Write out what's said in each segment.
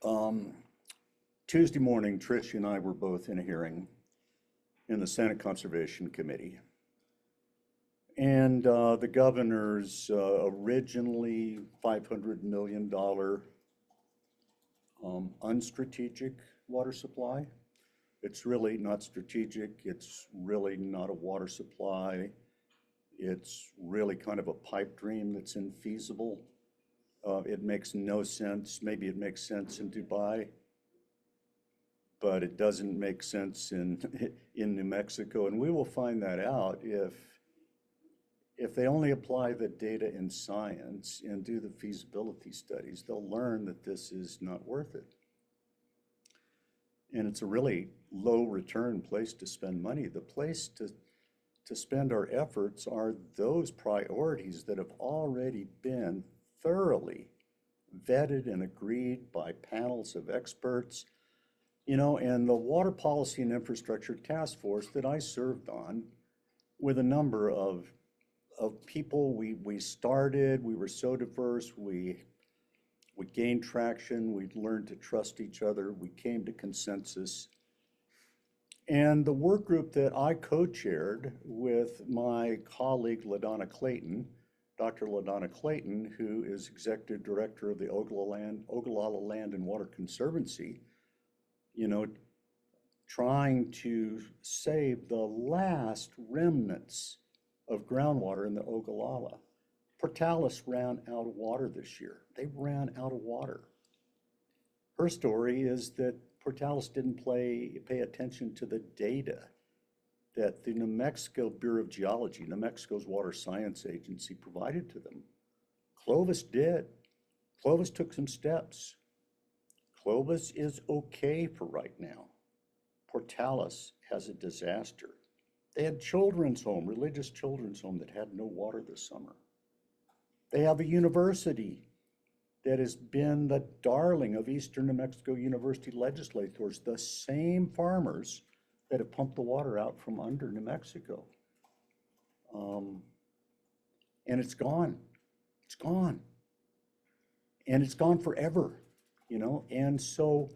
Um, Tuesday morning, Tricia and I were both in a hearing in the Senate Conservation Committee. And the governor's originally $500 million unstrategic water supply. It's really not strategic. It's really not a water supply. It's really kind of a pipe dream that's infeasible. It makes no sense. Maybe it makes sense in Dubai, but it doesn't make sense in in New Mexico. And we will find that out if they only apply the data in science and do the feasibility studies. They'll learn that this is not worth it. And it's a really low return place to spend money. The place to spend our efforts are those priorities that have already been thoroughly vetted and agreed by panels of experts. And the Water Policy and Infrastructure Task Force that I served on with a number of people, we started, we were so diverse, we gained traction, we learned to trust each other, we came to consensus. And the work group that I co-chaired with my colleague LaDonna Clayton, Dr. LaDonna Clayton, who is Executive Director of the Ogallala Land and Water Conservancy, trying to save the last remnants of groundwater in the Ogallala. Portales ran out of water this year. They ran out of water. Her story is that Portales didn't pay attention to the data that the New Mexico Bureau of Geology, New Mexico's water science agency, provided to them. Clovis did. Clovis took some steps. Clovis is okay for right now. Portales has a disaster. They had children's home, religious children's home that had no water this summer. They have a university that has been the darling of Eastern New Mexico University legislators, the same farmers that have pumped the water out from under New Mexico. And it's gone. It's gone. And it's gone forever, And so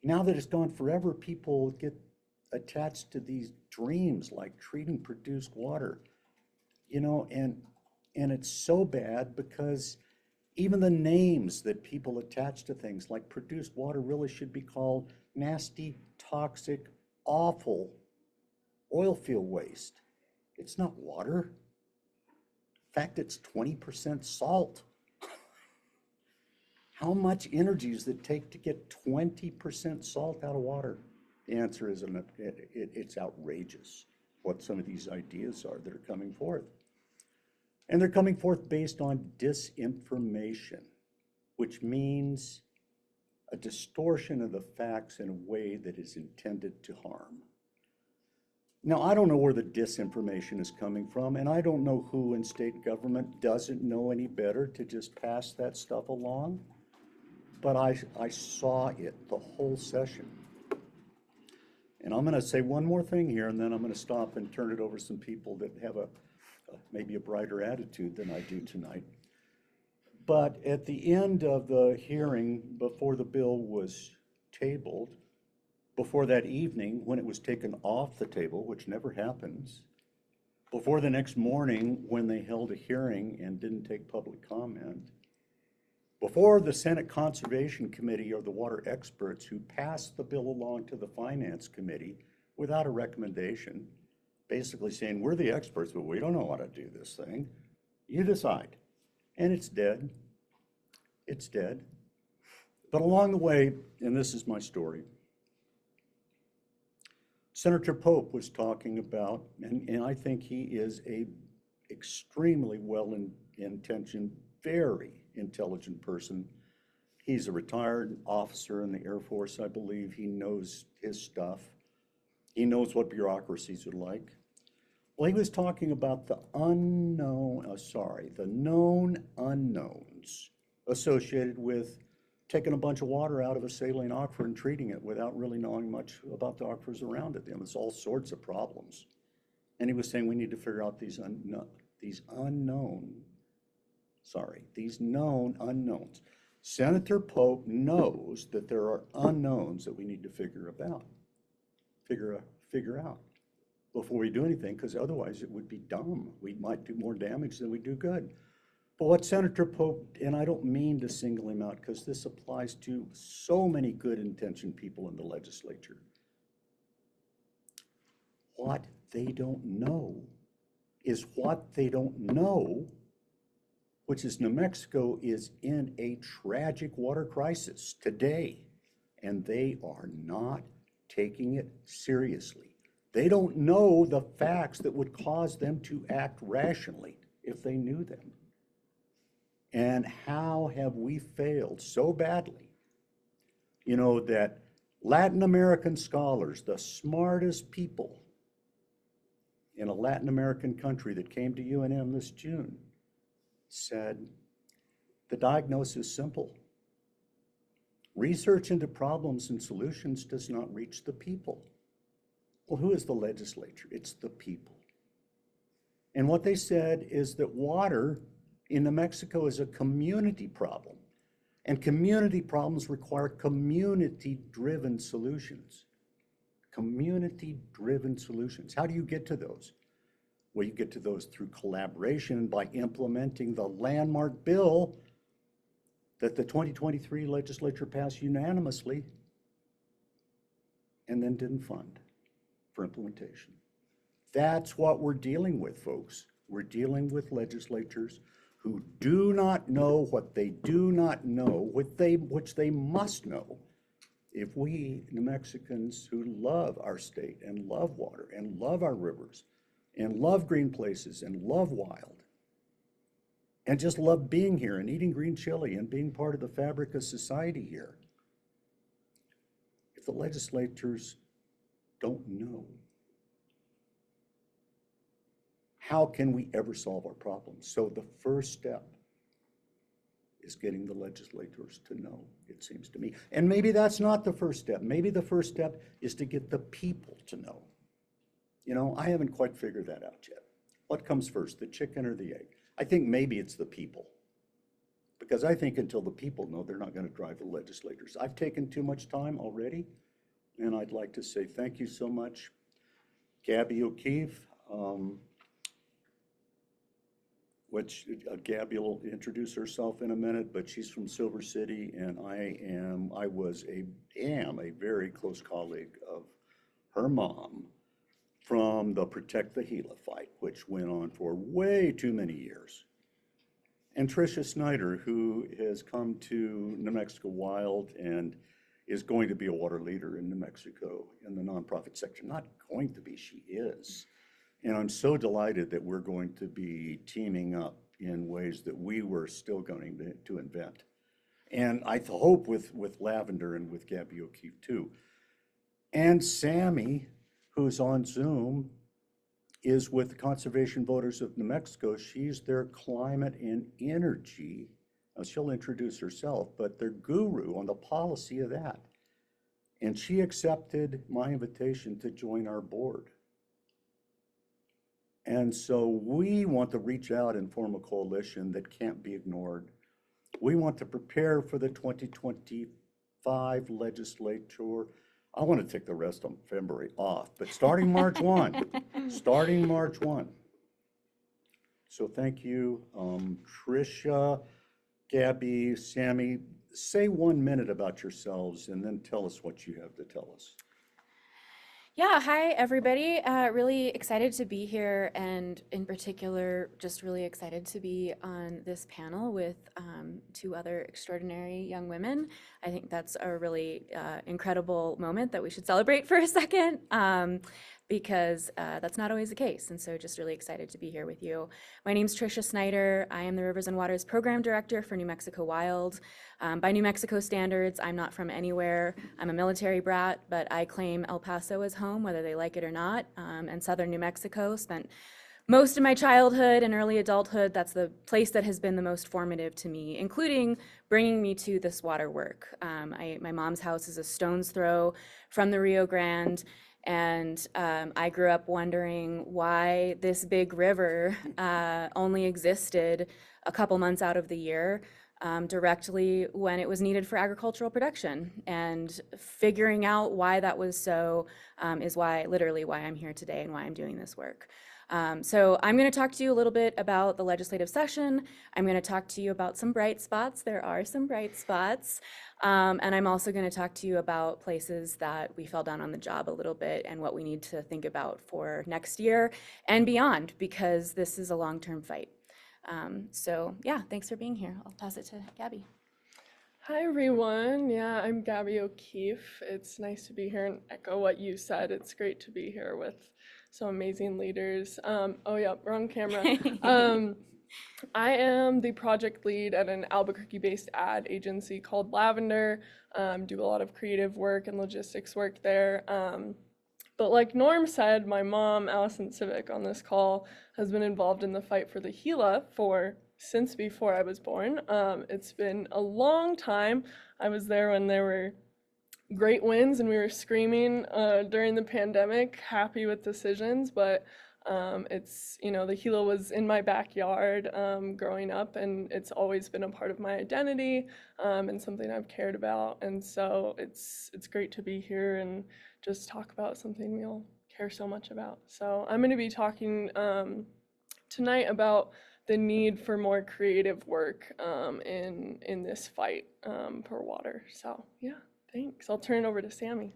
now that it's gone forever, people get attached to these dreams like treating produced water, and it's so bad because even the names that people attach to things like produced water really should be called nasty, toxic, awful oil field waste. It's not water. In fact, it's 20% salt. How much energy does it take to get 20% salt out of water? The answer is it's outrageous what some of these ideas are that are coming forth. And they're coming forth based on disinformation, which means a distortion of the facts in a way that is intended to harm. Now, I don't know where the disinformation is coming from, and I don't know who in state government doesn't know any better to just pass that stuff along, but I saw it the whole session. And I'm going to say one more thing here, and then I'm going to stop and turn it over to some people that have maybe a brighter attitude than I do tonight. But at the end of the hearing, before the bill was tabled, before that evening when it was taken off the table, which never happens, before the next morning when they held a hearing and didn't take public comment, before the Senate Conservation Committee or the water experts who passed the bill along to the Finance Committee without a recommendation, basically saying, we're the experts, but we don't know how to do this thing. You decide. And it's dead. It's dead. But along the way, and this is my story, Senator Pope was talking about, and I think he is a extremely well-intentioned, very intelligent person. He's a retired officer in the Air Force, I believe. He knows his stuff. He knows what bureaucracies are like. Well, he was talking about the known unknowns associated with taking a bunch of water out of a saline aquifer and treating it without really knowing much about the aquifers around it. There's all sorts of problems. And he was saying we need to figure out these known unknowns. Senator Pope knows that there are unknowns that we need to figure out before we do anything, because otherwise it would be dumb. We might do more damage than we do good. But what Senator Pope, and I don't mean to single him out because this applies to so many good intentioned people in the legislature. What they don't know is what they don't know, which is New Mexico is in a tragic water crisis today, and they are not taking it seriously. They don't know the facts that would cause them to act rationally if they knew them. And how have we failed so badly? You know, that Latin American scholars, the smartest people in a Latin American country that came to UNM this June, said the diagnosis is simple. Research into problems and solutions does not reach the people. Well, who is the legislature? It's the people. And what they said is that water in New Mexico is a community problem, and community problems require community-driven solutions. Community-driven solutions. How do you get to those? Well, you get to those through collaboration by implementing the landmark bill that the 2023 legislature passed unanimously and then didn't fund for implementation. That's what we're dealing with, folks. We're dealing with legislatures who do not know what they do not know, which they must know. If we New Mexicans who love our state and love water and love our rivers and love green places and love wild and just love being here and eating green chili and being part of the fabric of society here, if the legislators don't know, how can we ever solve our problems? So the first step is getting the legislators to know, it seems to me. And maybe that's not the first step. Maybe the first step is to get the people to know. You know, I haven't quite figured that out yet. What comes first, the chicken or the egg? I think maybe it's the people. Because I think until the people know, they're not going to drive the legislators. I've taken too much time already, and I'd like to say thank you so much, Gabby O'Keefe, Gabby will introduce herself in a minute, but she's from Silver City, and I am a very close colleague of her mom from the Protect the Gila fight, which went on for way too many years. And Tricia Snyder, who has come to New Mexico Wild and is going to be a water leader in New Mexico in the nonprofit sector. Not going to be, she is. And I'm so delighted that we're going to be teaming up in ways that we were still going to invent. And I hope with Lavendr and with Gabby O'Keefe too. And Sammi, who's on Zoom, is with the Conservation Voters of New Mexico. She's their climate and energy, now she'll introduce herself, but their guru on the policy of that. And she accepted my invitation to join our board. And so we want to reach out and form a coalition that can't be ignored. We want to prepare for the 2025 legislature. I want to take the rest of February off, but starting March 1, starting March 1. So thank you, Tricia, Gabby, Sammi. Say 1 minute about yourselves and then tell us what you have to tell us. Yeah, hi everybody. Really excited to be here, and in particular, just really excited to be on this panel with two other extraordinary young women. I think that's a really incredible moment that we should celebrate for a second, because that's not always the case. And so just really excited to be here with you. My name's Tricia Snyder. I am the Rivers and Waters Program Director for New Mexico Wild. By New Mexico standards, I'm not from anywhere. I'm a military brat, but I claim El Paso as home, whether they like it or not. And Southern New Mexico, spent most of my childhood and early adulthood. That's the place that has been the most formative to me, including bringing me to this water work. My mom's house is a stone's throw from the Rio Grande. And I grew up wondering why this big river only existed a couple months out of the year. directly when it was needed for agricultural production. And figuring out why that was so is literally why I'm here today and why I'm doing this work. So I'm going to talk to you a little bit about the legislative session. I'm going to talk to you about some bright spots. There are some bright spots. And I'm also going to talk to you about places that we fell down on the job a little bit and what we need to think about for next year and beyond, because this is a long-term fight. So yeah, thanks for being here. I'll pass it to Gabby. Hi everyone. Yeah, I'm Gabby O'Keefe. It's nice to be here and echo what you said. It's great to be here with some amazing leaders. Oh yeah, wrong camera. I am the project lead at an Albuquerque-based ad agency called Lavendr. Do a lot of creative work and logistics work there. But like Norm said, my mom, Allison Civic, on this call, has been involved in the fight for the Gila since before I was born. It's been a long time. I was there when there were great wins and we were screaming during the pandemic, happy with decisions, but the Gila was in my backyard growing up, and it's always been a part of my identity and something I've cared about. And so it's great to be here and just talk about something we all care so much about. So I'm going to be talking tonight about the need for more creative work in this fight for water. So yeah, thanks. I'll turn it over to Sammi.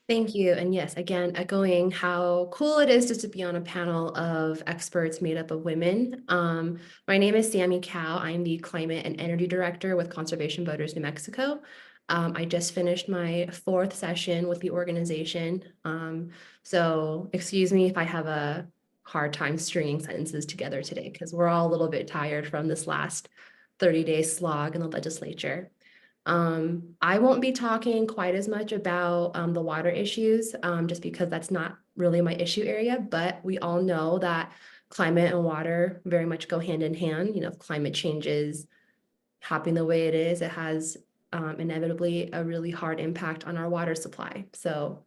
Thank you. And yes, again, echoing how cool it is just to be on a panel of experts made up of women. My name is Sammi Kao. I'm the Climate and Energy Director with Conservation Voters New Mexico. I just finished my 4th session with the organization. So excuse me if I have a hard time stringing sentences together today, because we're all a little bit tired from this last 30-day slog in the legislature. I won't be talking quite as much about the water issues, just because that's not really my issue area, but we all know that climate and water very much go hand in hand. If climate change is happening the way it is, it has inevitably a really hard impact on our water supply. So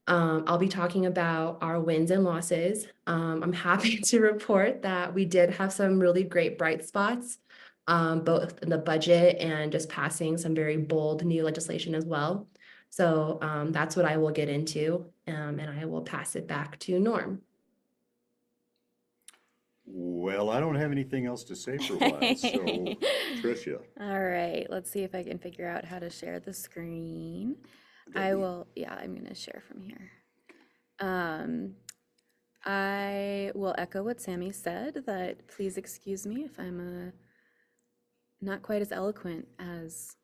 I'll be talking about our wins and losses. I'm happy to report that we did have some really great bright spots, both in the budget and just passing some very bold new legislation as well. So that's what I will get into, and I will pass it back to Norm. Well, I don't have anything else to say for a while, so Tricia. All right, let's see if I can figure out how to share the screen. Gabby. I'm going to share from here. I will echo what Sammi said, that please excuse me if I'm not quite as eloquent as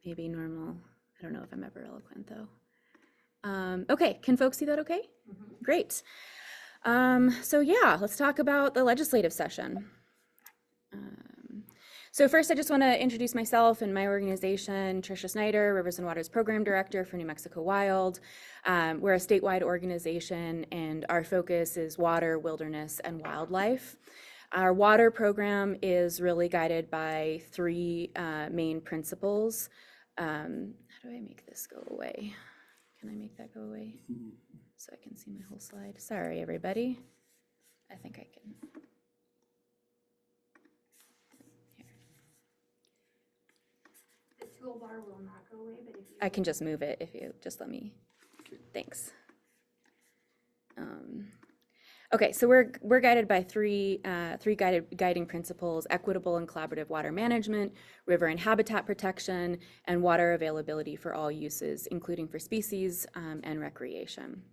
maybe normal. I don't know if I'm ever eloquent though. Okay, can folks see that okay? Mm-hmm. Great. So yeah, let's talk about the legislative session. So first, I just want to introduce myself and my organization, Tricia Snyder, Rivers and Waters Program Director for New Mexico Wild. We're a statewide organization, and our focus is water, wilderness, and wildlife. Our water program is really guided by 3 main principles. How do I make this go away? Can I make that go away so I can see my whole slide? Sorry, everybody. I think I can. Toolbar will not go away, but if you... I can just move it if you just let me. Thanks. Okay, so we're guided by three guiding principles: equitable and collaborative water management, river and habitat protection, and water availability for all uses, including for species and recreation.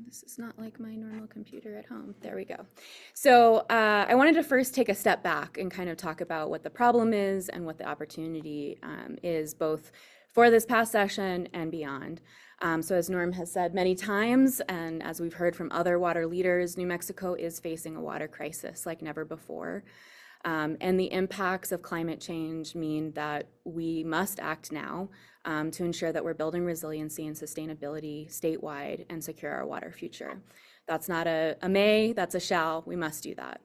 This is not like my normal computer at home. There we go. So I wanted to first take a step back and kind of talk about what the problem is and what the opportunity is, both for this past session and beyond. So as Norm has said many times, and as we've heard from other water leaders, New Mexico is facing a water crisis like never before. And the impacts of climate change mean that we must act now to ensure that we're building resiliency and sustainability statewide and secure our water future. That's not a may, that's a shall. We must do that.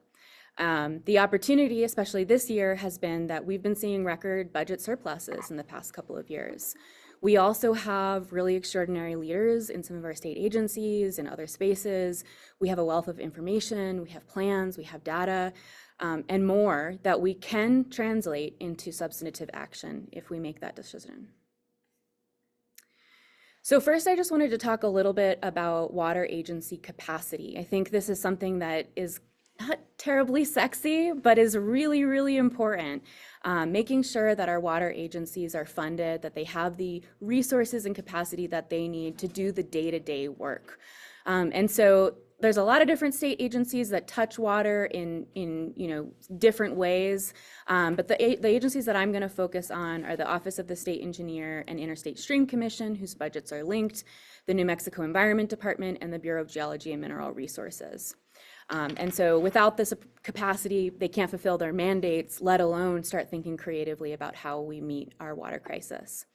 The opportunity, especially this year, has been that we've been seeing record budget surpluses in the past couple of years. We also have really extraordinary leaders in some of our state agencies and other spaces. We have a wealth of information, we have plans, we have data. and more that we can translate into substantive action if we make that decision. So first, I just wanted to talk a little bit about water agency capacity. I think this is something that is not terribly sexy, but is really, really important. Making sure that our water agencies are funded, that they have the resources and capacity that they need to do the day-to-day work. And so there's a lot of different state agencies that touch water in different ways, but the agencies that I'm going to focus on are the Office of the State Engineer and Interstate Stream Commission, whose budgets are linked, the New Mexico Environment Department, and the Bureau of Geology and Mineral Resources. And so without this capacity, they can't fulfill their mandates, let alone start thinking creatively about how we meet our water crisis.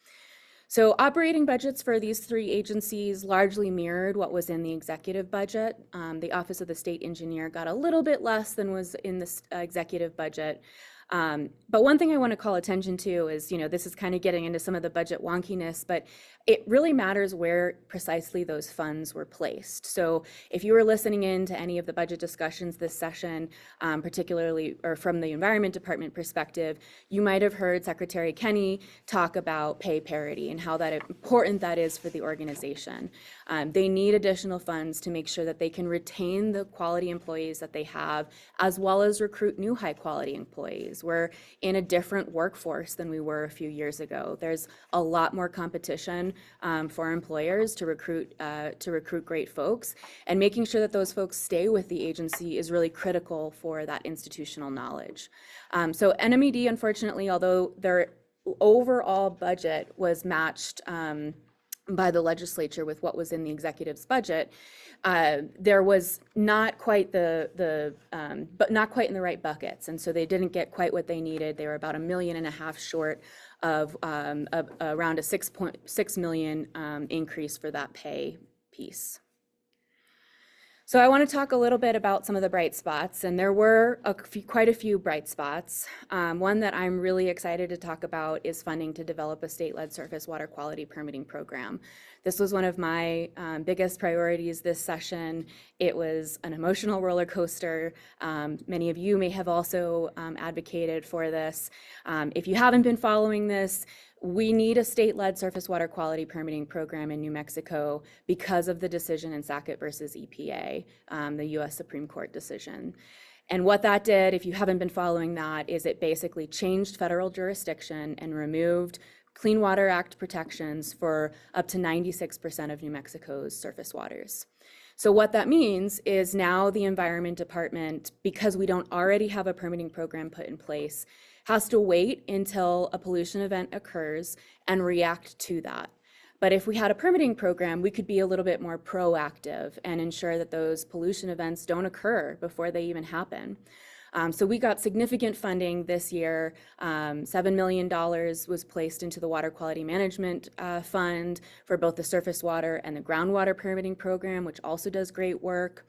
So operating budgets for these three agencies largely mirrored what was in the executive budget. The Office of the State Engineer got a little bit less than was in the executive budget. But one thing I want to call attention to is, this is kind of getting into some of the budget wonkiness, but it really matters where precisely those funds were placed. So if you were listening in to any of the budget discussions this session, particularly or from the Environment Department perspective, you might have heard Secretary Kenny talk about pay parity and how important that is for the organization. They need additional funds to make sure that they can retain the quality employees that they have, as well as recruit new high quality employees. We're in a different workforce than we were a few years ago. There's a lot more competition for employers to recruit great folks, and making sure that those folks stay with the agency is really critical for that institutional knowledge. So NMED, unfortunately, although their overall budget was matched by the legislature with what was in the executive's budget, there was not quite but not quite in the right buckets, and so they didn't get quite what they needed. They were about $1.5 million short of around a $6.6 million increase for that pay piece. So I want to talk a little bit about some of the bright spots, and there were quite a few bright spots. One that I'm really excited to talk about is funding to develop a state-led surface water quality permitting program. This was one of my biggest priorities this session. It was an emotional roller coaster. Many of you may have also advocated for this. If you haven't been following this, we need a state-led surface water quality permitting program in New Mexico because of the decision in Sackett versus EPA, the US Supreme Court decision. And what that did, if you haven't been following that, is it basically changed federal jurisdiction and removed Clean Water Act protections for up to 96% of New Mexico's surface waters. So what that means is now the Environment Department, because we don't already have a permitting program put in place, has to wait until a pollution event occurs and react to that. But if we had a permitting program, we could be a little bit more proactive and ensure that those pollution events don't occur before they even happen. So we got significant funding this year. $7 million was placed into the Water Quality Management Fund for both the surface water and the groundwater permitting program, which also does great work.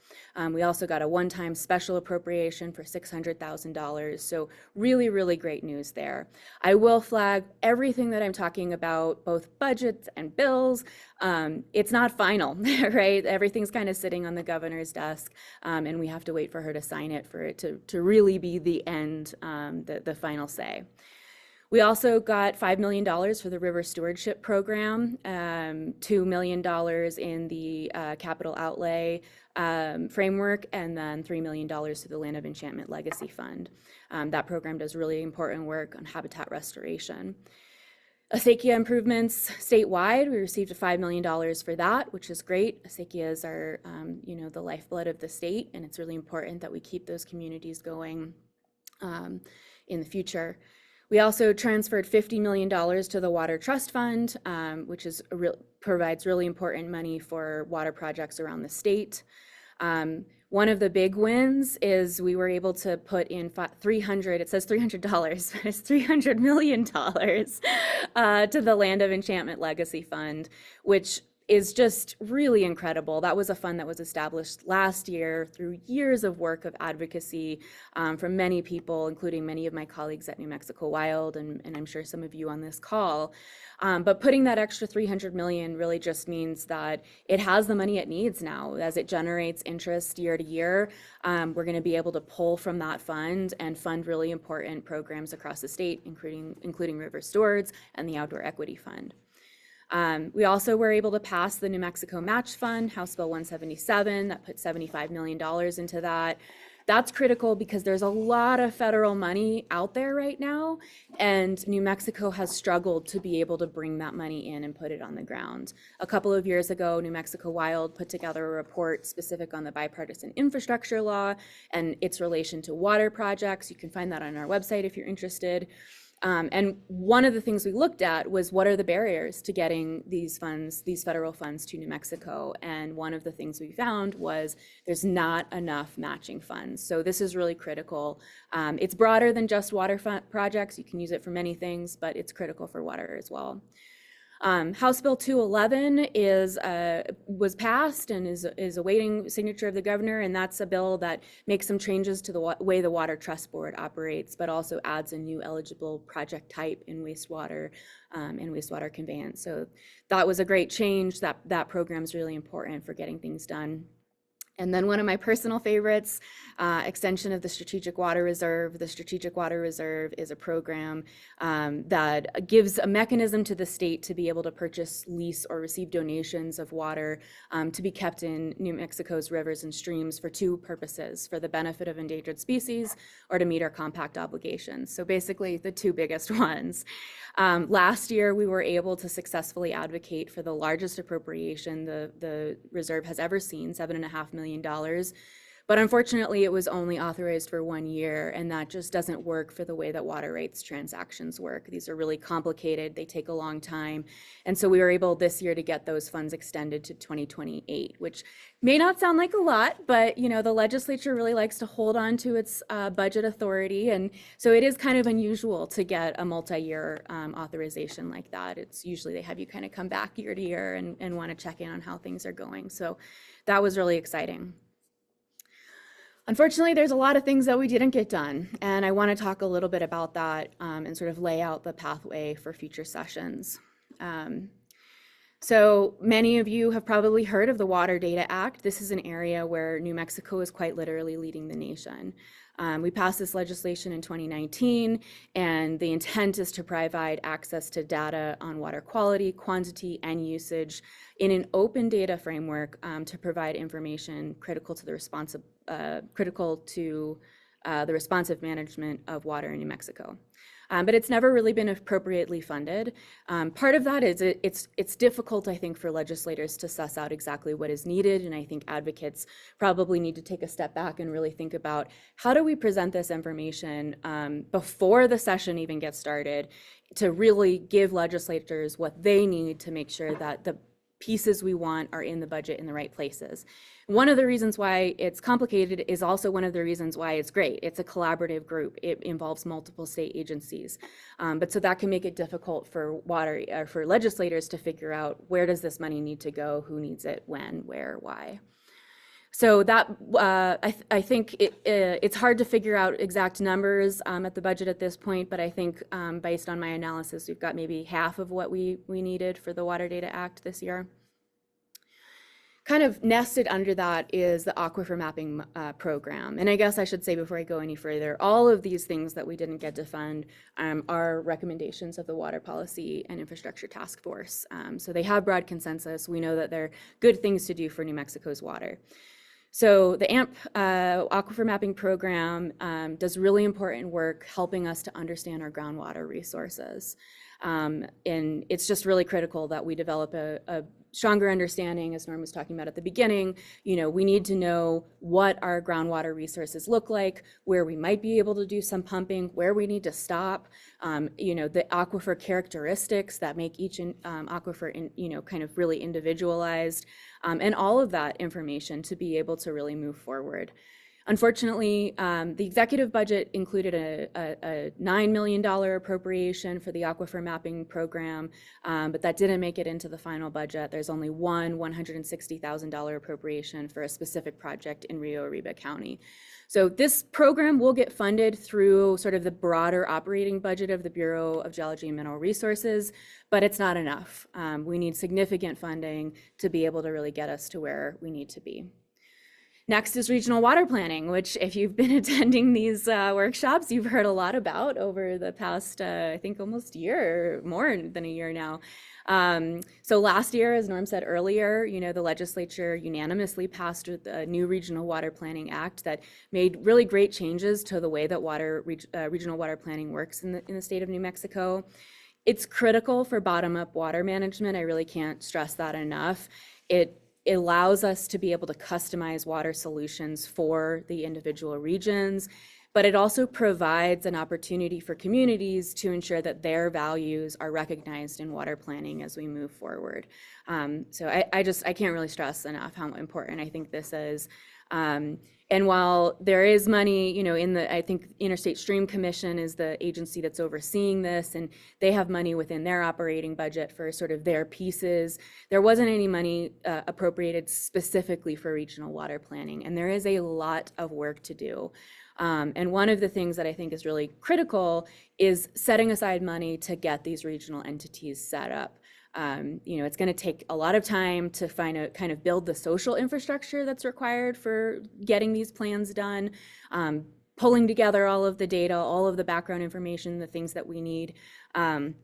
We also got a one-time special appropriation for $600,000. So really, really great news there. I will flag everything that I'm talking about, both budgets and bills. It's not final, right? Everything's kind of sitting on the governor's desk, and we have to wait for her to sign it for it to really be the end, the final say. We also got $5 million for the River Stewardship Program, $2 million in the capital outlay framework, and then $3 million to the Land of Enchantment Legacy Fund. That program does really important work on habitat restoration. Acequia improvements statewide, we received $5 million for that, which is great. Acequia is our, the lifeblood of the state, and it's really important that we keep those communities going in the future. We also transferred $50 million to the Water Trust Fund, which is provides really important money for water projects around the state. One of the big wins is we were able to put in it says $300, but it's $300 million to the Land of Enchantment Legacy Fund, which is just really incredible. That was a fund that was established last year through years of work of advocacy from many people, including many of my colleagues at New Mexico Wild, and I'm sure some of you on this call. But putting that extra $300 million really just means that it has the money it needs now. As it generates interest year to year, we're going to be able to pull from that fund and fund really important programs across the state, including river stewards and the Outdoor Equity Fund. We also were able to pass the New Mexico Match Fund, House Bill 177, that put $75 million into that. That's critical because there's a lot of federal money out there right now, and New Mexico has struggled to be able to bring that money in and put it on the ground. A couple of years ago, New Mexico Wild put together a report specific on the bipartisan infrastructure law and its relation to water projects. You can find that on our website if you're interested. And one of the things we looked at was what are the barriers to getting these funds, these federal funds to New Mexico? And one of the things we found was there's not enough matching funds. So this is really critical. It's broader than just water projects. You can use it for many things, but it's critical for water as well. House Bill 211 was passed and is awaiting signature of the governor, and that's a bill that makes some changes to the way the Water Trust Board operates, but also adds a new eligible project type in wastewater and wastewater conveyance. So that was a great change. That program is really important for getting things done. And then one of my personal favorites, extension of the Strategic Water Reserve. The Strategic Water Reserve is a program that gives a mechanism to the state to be able to purchase, lease, or receive donations of water to be kept in New Mexico's rivers and streams for two purposes: for the benefit of endangered species or to meet our compact obligations. So basically the two biggest ones. Last year, we were able to successfully advocate for the largest appropriation the reserve has ever seen, $7.5 million. But unfortunately, it was only authorized for 1 year, and that just doesn't work for the way that water rights transactions work. These are really complicated, they take a long time. And so we were able this year to get those funds extended to 2028, which may not sound like a lot, but the legislature really likes to hold on to its budget authority. And so it is kind of unusual to get a multi-year authorization like that. It's usually they have you kind of come back year to year and want to check in on how things are going. So that was really exciting. Unfortunately, there's a lot of things that we didn't get done, and I want to talk a little bit about that and sort of lay out the pathway for future sessions. So many of you have probably heard of the Water Data Act. This is an area where New Mexico is quite literally leading the nation. We passed this legislation in 2019, and the intent is to provide access to data on water quality, quantity, and usage in an open data framework to provide information critical to the responsive management of water in New Mexico. But it's never really been appropriately funded. Part of that is it's difficult, I think, for legislators to suss out exactly what is needed, and I think advocates probably need to take a step back and really think about how do we present this information before the session even gets started to really give legislators what they need to make sure that the pieces we want are in the budget in the right places. One of the reasons why it's complicated is also one of the reasons why it's great. It's a collaborative group. It involves multiple state agencies. But so that can make it difficult for for legislators to figure out where does this money need to go, who needs it, when, where, why. So that I think it's hard to figure out exact numbers at the budget at this point, but I think based on my analysis, we've got maybe half of what we needed for the Water Data Act this year. Kind of nested under that is the aquifer mapping program. And I guess I should say before I go any further, all of these things that we didn't get to fund are recommendations of the Water Policy and Infrastructure Task Force. So they have broad consensus. We know that they're good things to do for New Mexico's water. So the AMP aquifer mapping program does really important work helping us to understand our groundwater resources. And it's just really critical that we develop a stronger understanding, as Norm was talking about at the beginning. We need to know what our groundwater resources look like, where we might be able to do some pumping, where we need to stop, the aquifer characteristics that make each aquifer kind of really individualized, and all of that information to be able to really move forward. Unfortunately, the executive budget included a $9 million appropriation for the aquifer mapping program, but that didn't make it into the final budget. There's only one $160,000 appropriation for a specific project in Rio Arriba County. So this program will get funded through sort of the broader operating budget of the Bureau of Geology and Mineral Resources, but it's not enough. We need significant funding to be able to really get us to where we need to be. Next is regional water planning, which if you've been attending these workshops, you've heard a lot about over the past, I think almost year, or more than a year now. So last year, as Norm said earlier, the legislature unanimously passed a new Regional Water Planning Act that made really great changes to the way that regional water planning works in the state of New Mexico. It's critical for bottom-up water management. I really can't stress that enough. It allows us to be able to customize water solutions for the individual regions, but it also provides an opportunity for communities to ensure that their values are recognized in water planning as we move forward. So I can't really stress enough how important I think this is. And while there is money, I think Interstate Stream Commission is the agency that's overseeing this, and they have money within their operating budget for sort of their pieces. There wasn't any money appropriated specifically for regional water planning, and there is a lot of work to do. And one of the things that I think is really critical is setting aside money to get these regional entities set up. It's going to take a lot of time to kind of build the social infrastructure that's required for getting these plans done, pulling together all of the data, all of the background information, the things that we need. And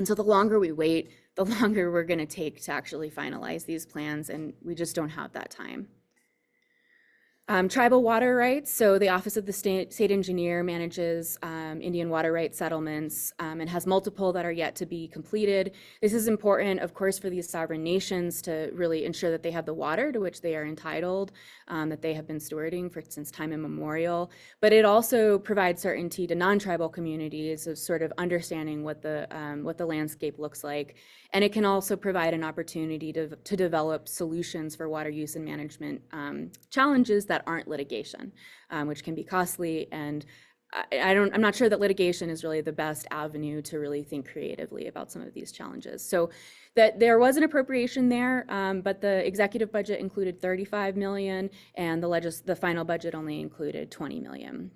so the longer we wait, the longer we're going to take to actually finalize these plans, and we just don't have that time. Tribal water rights. So the Office of the State Engineer manages Indian water rights settlements and has multiple that are yet to be completed. This is important, of course, for these sovereign nations to really ensure that they have the water to which they are entitled, that they have been stewarding since time immemorial. But it also provides certainty to non-tribal communities of sort of understanding what the landscape looks like. And it can also provide an opportunity to develop solutions for water use and management challenges that aren't litigation, which can be costly. And I'm not sure that litigation is really the best avenue to really think creatively about some of these challenges. So that there was an appropriation there, but the executive budget included $35 million, and the final budget only included $20 million.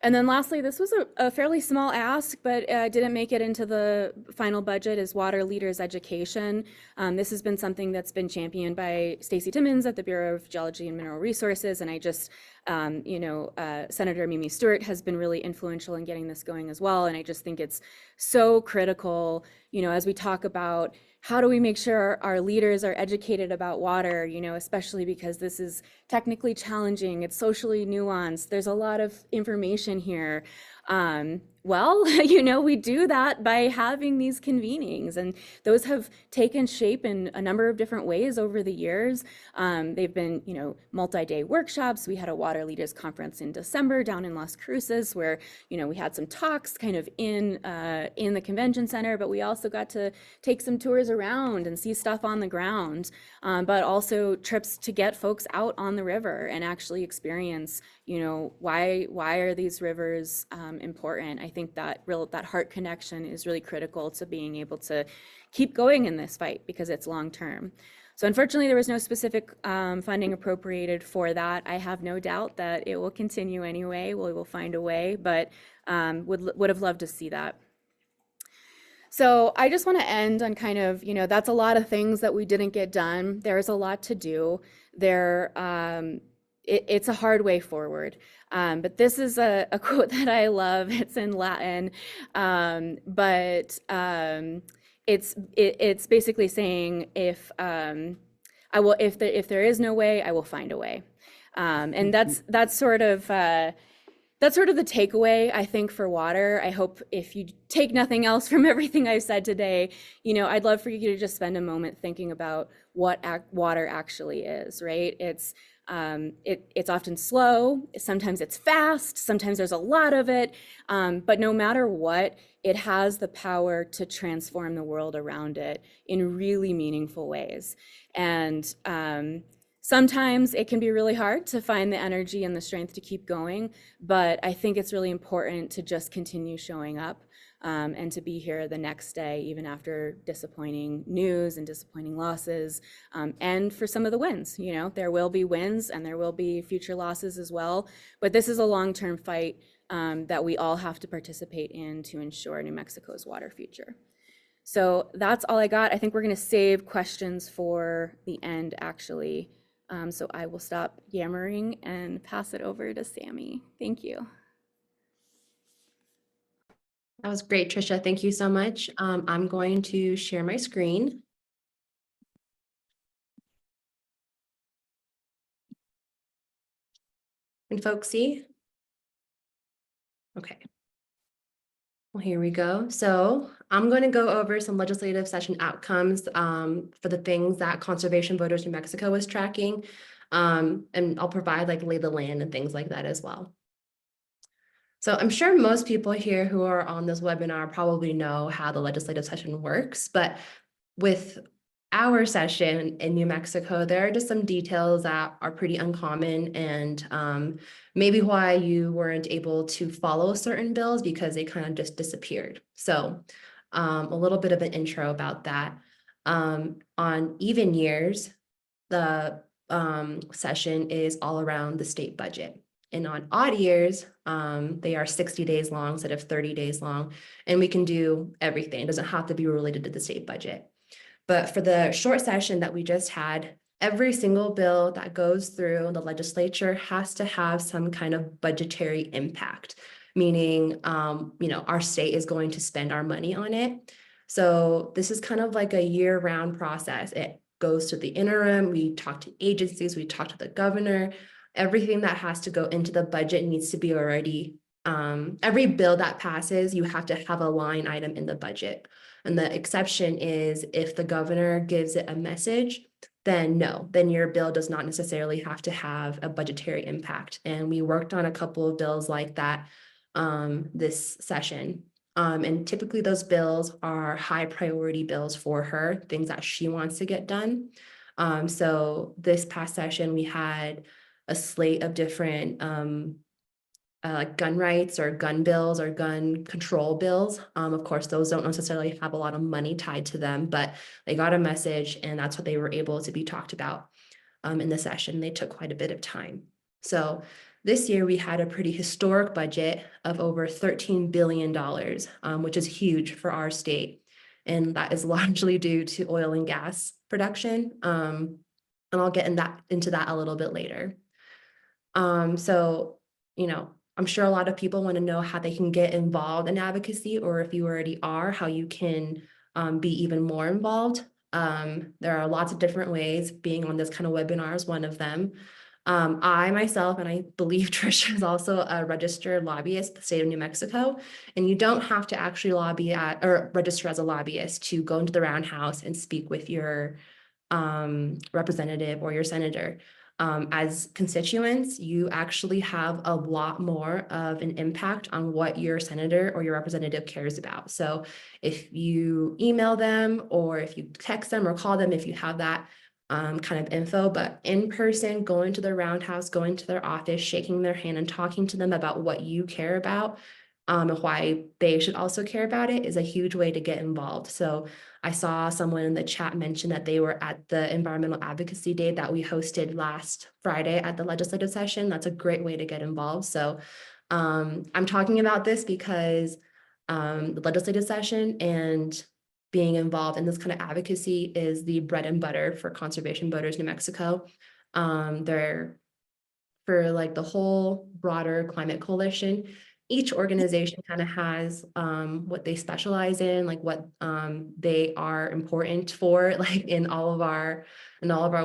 And then lastly, this was a fairly small ask, but didn't make it into the final budget, is water leaders education. This has been something that's been championed by Stacy Timmons at the Bureau of Geology and Mineral Resources, and I just, Senator Mimi Stewart has been really influential in getting this going as well, and I just think it's so critical, as we talk about how do we make sure our leaders are educated about water, especially because this is technically challenging, it's socially nuanced, there's a lot of information here. Well, we do that by having these convenings, and those have taken shape in a number of different ways over the years. They've been, multi-day workshops. We had a water leaders conference in December down in Las Cruces where, we had some talks kind of in the convention center, but we also got to take some tours around and see stuff on the ground, but also trips to get folks out on the river and actually experience, why are these rivers important? I think that heart connection is really critical to being able to keep going in this fight because it's long term. So unfortunately, there was no specific funding appropriated for that. I have no doubt that it will continue anyway. We will find a way, but would have loved to see that. So I just want to end on kind of, that's a lot of things that we didn't get done. There's a lot to do. It's a hard way forward. But this is a quote that I love. It's in Latin, but it's basically saying if there is no way, I will find a way, and that's sort of the takeaway, I think, for water. I hope if you take nothing else from everything I've said today, I'd love for you to just spend a moment thinking about what water actually is, right? It's often slow, sometimes it's fast, sometimes there's a lot of it, but no matter what, it has the power to transform the world around it in really meaningful ways. And Sometimes it can be really hard to find the energy and the strength to keep going, but I think it's really important to just continue showing up, and to be here the next day, even after disappointing news and disappointing losses. And for some of the wins, you know, there will be wins and there will be future losses as well. But this is a long-term fight that we all have to participate in to ensure New Mexico's water future. So that's all I got. I think we're going to save questions for the end, actually. So I will stop yammering and pass it over to Sammi. Thank you. That was great, Tricia. Thank you so much. I'm going to share my screen. Can folks see? Okay. Well, here we go. So I'm going to go over some legislative session outcomes for the things that Conservation Voters New Mexico is tracking. And I'll provide like lay the land and things like that as well. So I'm sure most people here who are on this webinar probably know how the legislative session works, but with our session in New Mexico, there are just some details that are pretty uncommon and maybe why you weren't able to follow certain bills because they kind of just disappeared. So a little bit of an intro about that. On even years, the session is all around the state budget. And on odd years, they are 60 days long instead of 30 days long. And we can do everything. It doesn't have to be related to the state budget. But for the short session that we just had, every single bill that goes through the legislature has to have some kind of budgetary impact, meaning, you know, our state is going to spend our money on it. So this is kind of like a year-round process. It goes to the interim, we talk to agencies, we talk to the governor. Everything that has to go into the budget needs to be already, every bill that passes, you have to have a line item in the budget. And the exception is if the governor gives it a message, then no, then your bill does not necessarily have to have a budgetary impact. And we worked on a couple of bills like that this session. And typically those bills are high priority bills for her, things that she wants to get done. So this past session, we had a slate of different like gun rights or gun bills or gun control bills. Of course, those don't necessarily have a lot of money tied to them, but they got a message and that's what they were able to be talked about in the session. They took quite a bit of time. So this year we had a pretty historic budget of over $13 billion, which is huge for our state. And that is largely due to oil and gas production. And I'll get into that a little bit later. So, you know, I'm sure a lot of people want to know how they can get involved in advocacy, or if you already are, how you can be even more involved. There are lots of different ways. Being on this kind of webinar is one of them. I myself, and I believe Tricia is also a registered lobbyist in the state of New Mexico, and you don't have to actually lobby at or register as a lobbyist to go into the roundhouse and speak with your representative or your senator. As constituents, you actually have a lot more of an impact on what your senator or your representative cares about. So if you email them or if you text them or call them, if you have that kind of info, but in person, going to the roundhouse, going to their office, shaking their hand and talking to them about what you care about and why they should also care about it is a huge way to get involved. So I saw someone in the chat mention that they were at the Environmental Advocacy Day that we hosted last Friday at the legislative session. That's a great way to get involved. So I'm talking about this because the legislative session and being involved in this kind of advocacy is the bread and butter for Conservation Voters New Mexico. They're for like the whole broader climate coalition. Each organization kind of has what they specialize in, like what they are important for, like in all of our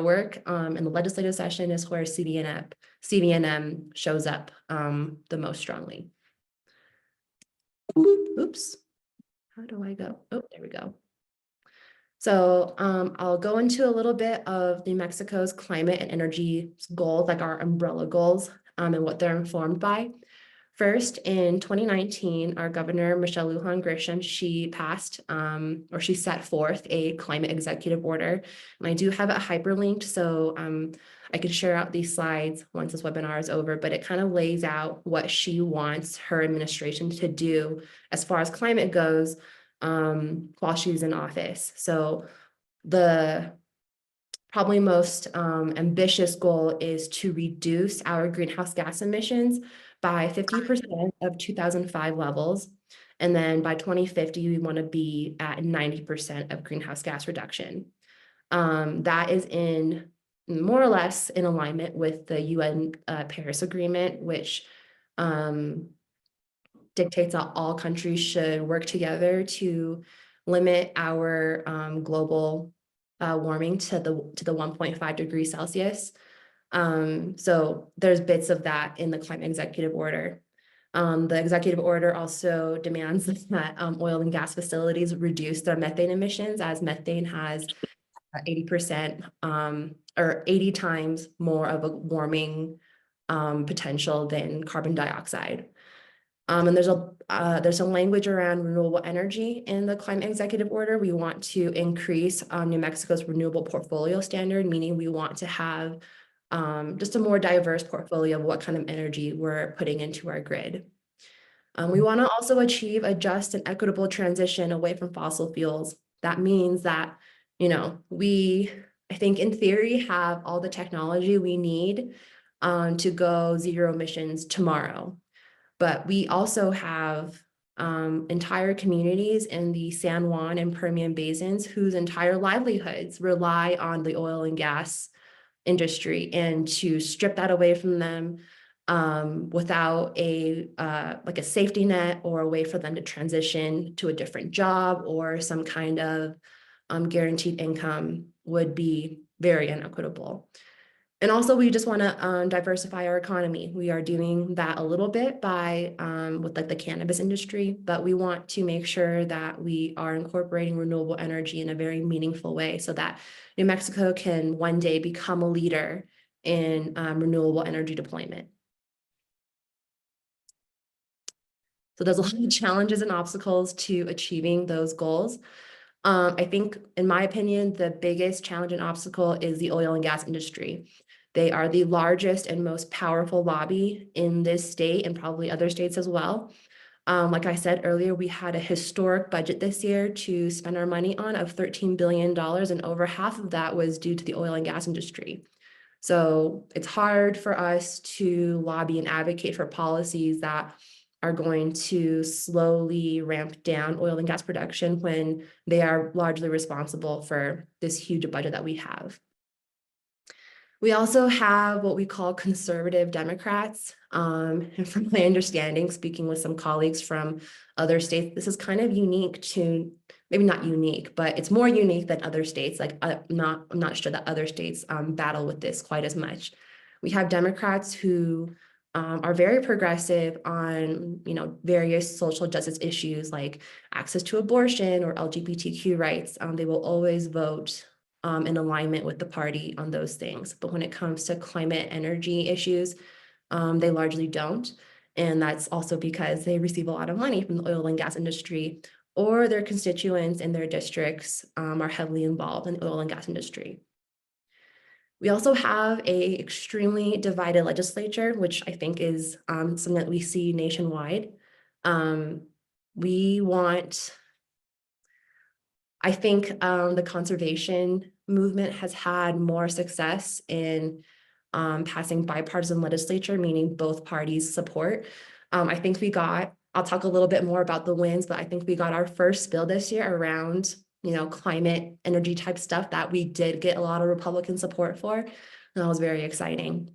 work. And the legislative session is where CVNM shows up the most strongly. Oops, how do I go? Oh, there we go. So I'll go into a little bit of New Mexico's climate and energy goals, like our umbrella goals, and what they're informed by. First, in 2019, our governor, Michelle Lujan Grisham, she passed or she set forth a climate executive order. And I do have it hyperlinked, so I can share out these slides once this webinar is over, but it kind of lays out what she wants her administration to do as far as climate goes while she's in office. So the probably most ambitious goal is to reduce our greenhouse gas emissions by 50% of 2005 levels. And then by 2050, we want to be at 90% of greenhouse gas reduction. That is in more or less in alignment with the UN Paris Agreement, which dictates that all countries should work together to limit our global warming to the 1.5 degrees Celsius. So there's bits of that in the climate executive order. The executive order also demands that oil and gas facilities reduce their methane emissions, as methane has 80% or 80 times more of a warming potential than carbon dioxide. And there's a language around renewable energy in the climate executive order. We want to increase New Mexico's renewable portfolio standard, meaning we want to have just a more diverse portfolio of what kind of energy we're putting into our grid. We want to also achieve a just and equitable transition away from fossil fuels. That means that, you know, I think in theory, have all the technology we need to go zero emissions tomorrow. But we also have entire communities in the San Juan and Permian basins whose entire livelihoods rely on the oil and gas industry, and to strip that away from them without a like a safety net or a way for them to transition to a different job or some kind of guaranteed income would be very inequitable. And also, we just want to diversify our economy. We are doing that a little bit by with like the cannabis industry, but we want to make sure that we are incorporating renewable energy in a very meaningful way so that New Mexico can one day become a leader in renewable energy deployment. So there's a lot of challenges and obstacles to achieving those goals. I think, in my opinion, the biggest challenge and obstacle is the oil and gas industry. They are the largest and most powerful lobby in this state and probably other states as well. Like I said earlier, we had a historic budget this year to spend our money on of $13 billion, and over half of that was due to the oil and gas industry. So it's hard for us to lobby and advocate for policies that are going to slowly ramp down oil and gas production when they are largely responsible for this huge budget that we have. We also have what we call conservative Democrats. And from my understanding, speaking with some colleagues from other states, this is kind of unique to, maybe not unique, but it's more unique than other states. Like I'm not sure that other states battle with this quite as much. We have Democrats who are very progressive on, you know, various social justice issues like access to abortion or LGBTQ rights. They will always vote in alignment with the party on those things. But when it comes to climate energy issues, they largely don't. And that's also because they receive a lot of money from the oil and gas industry, or their constituents in their districts are heavily involved in the oil and gas industry. We also have an extremely divided legislature, which I think is something that we see nationwide. I think the conservation movement has had more success in passing bipartisan legislature, meaning both parties support. I think I'll talk a little bit more about the wins, but I think we got our first bill this year around, you know, climate energy type stuff that we did get a lot of Republican support for. And that was very exciting.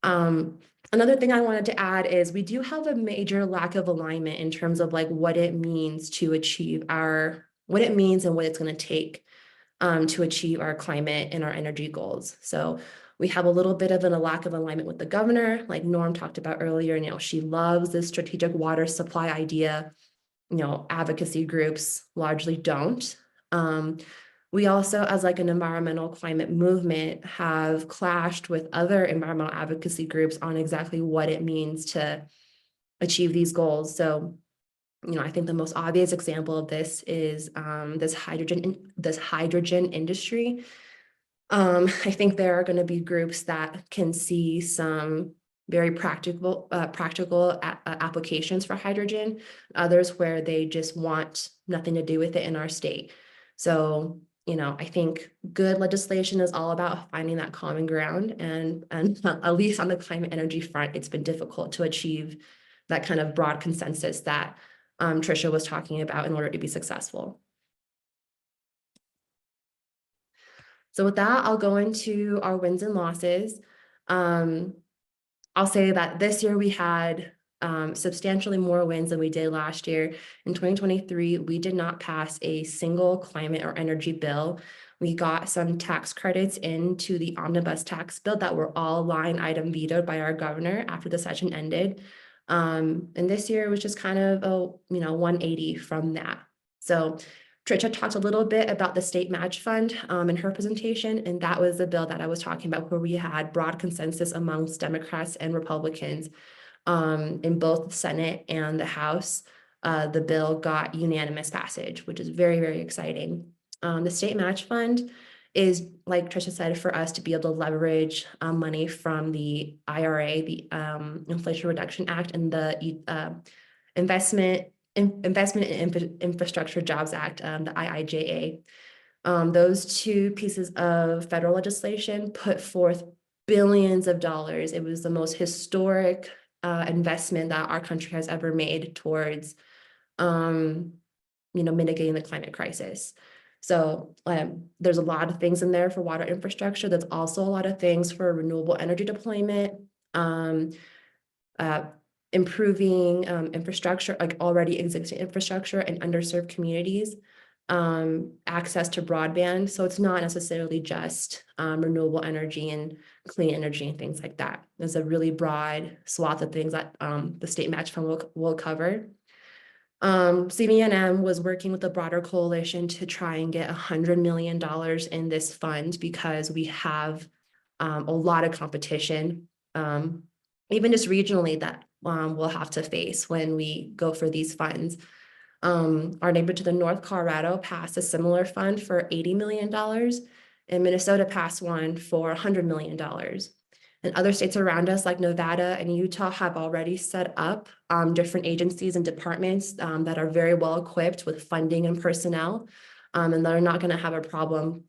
Another thing I wanted to add is we do have a major lack of alignment in terms of like what it means to achieve what it means and what it's going to take to achieve our climate and our energy goals. So we have a little bit of a lack of alignment with the governor, like Norm talked about earlier. You know, she loves this strategic water supply idea. You know, advocacy groups largely don't. We also, as like an environmental climate movement, have clashed with other environmental advocacy groups on exactly what it means to achieve these goals. So, I think the most obvious example of this is this hydrogen industry. I think there are going to be groups that can see some very practical applications for hydrogen, others where they just want nothing to do with it in our state. So, I think good legislation is all about finding that common ground, and at least on the climate energy front, it's been difficult to achieve that kind of broad consensus that Tricia was talking about in order to be successful. So with that, I'll go into our wins and losses. I'll say that this year we had substantially more wins than we did last year. In 2023, we did not pass a single climate or energy bill. We got some tax credits into the omnibus tax bill that were all line item vetoed by our governor after the session ended. And this year was just kind of a 180 from that. So Tricia talked a little bit about the state match fund in her presentation, and that was the bill that I was talking about where we had broad consensus amongst Democrats and Republicans in both the Senate and the House. The bill got unanimous passage, which is very, very exciting. The state match fund is, like Tricia said, for us to be able to leverage money from the IRA, the Inflation Reduction Act, and the Investment in Infrastructure Jobs Act, the IIJA. Those two pieces of federal legislation put forth billions of dollars. It was the most historic investment that our country has ever made towards, mitigating the climate crisis. So there's a lot of things in there for water infrastructure. There's also a lot of things for renewable energy deployment, improving infrastructure, like already existing infrastructure in underserved communities, access to broadband. So it's not necessarily just renewable energy and clean energy and things like that. There's a really broad swath of things that the state match fund will cover. CVNM was working with a broader coalition to try and get $100 million in this fund because we have a lot of competition, even just regionally, that we'll have to face when we go for these funds. Our neighbor to the north, Colorado, passed a similar fund for $80 million, and Minnesota passed one for $100 million. And other states around us, like Nevada and Utah, have already set up different agencies and departments that are very well equipped with funding and personnel, and that are not going to have a problem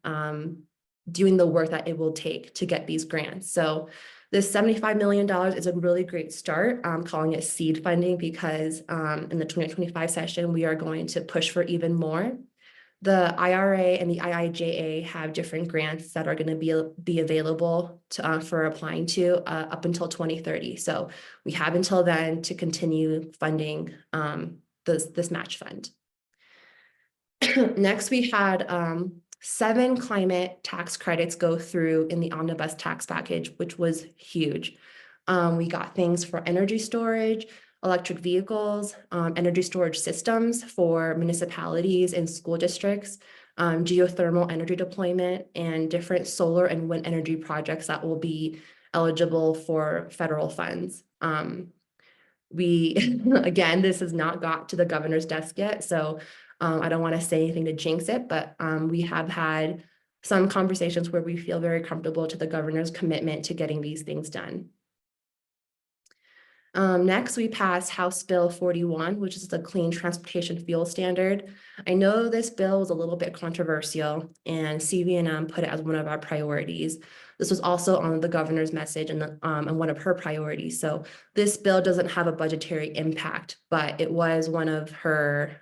doing the work that it will take to get these grants. So this $75 million is a really great start. I'm calling it seed funding because in the 2025 session, we are going to push for even more. The IRA and the IIJA have different grants that are going to be available for applying to up until 2030. So we have until then to continue funding this match fund. Next, we had 7 climate tax credits go through in the omnibus tax package, which was huge. We got things for energy storage, electric vehicles, energy storage systems for municipalities and school districts, geothermal energy deployment, and different solar and wind energy projects that will be eligible for federal funds. Again, this has not got to the governor's desk yet, so I don't want to say anything to jinx it, but we have had some conversations where we feel very comfortable to the governor's commitment to getting these things done. Next, we passed House Bill 41, which is the Clean Transportation Fuel Standard. I know this bill was a little bit controversial, and CVNM put it as one of our priorities. This was also on the governor's message and one of her priorities. So this bill doesn't have a budgetary impact, but it was one of her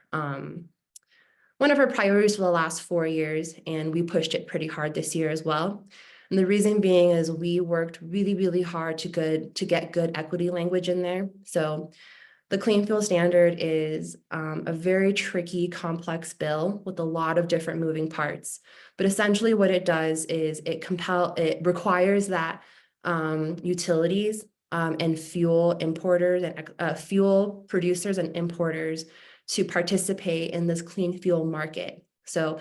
priorities for the last 4 years, and we pushed it pretty hard this year as well. And the reason being is we worked really, really hard to get good equity language in there. So the Clean Fuel Standard is a very tricky, complex bill with a lot of different moving parts. But essentially what it does is it requires that utilities and fuel importers and fuel producers and importers to participate in this clean fuel market. So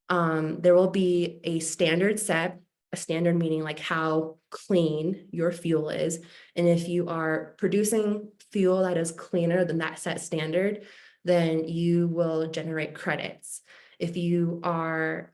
there will be a standard set, a standard meaning like how clean your fuel is. And if you are producing fuel that is cleaner than that set standard, then you will generate credits. If you are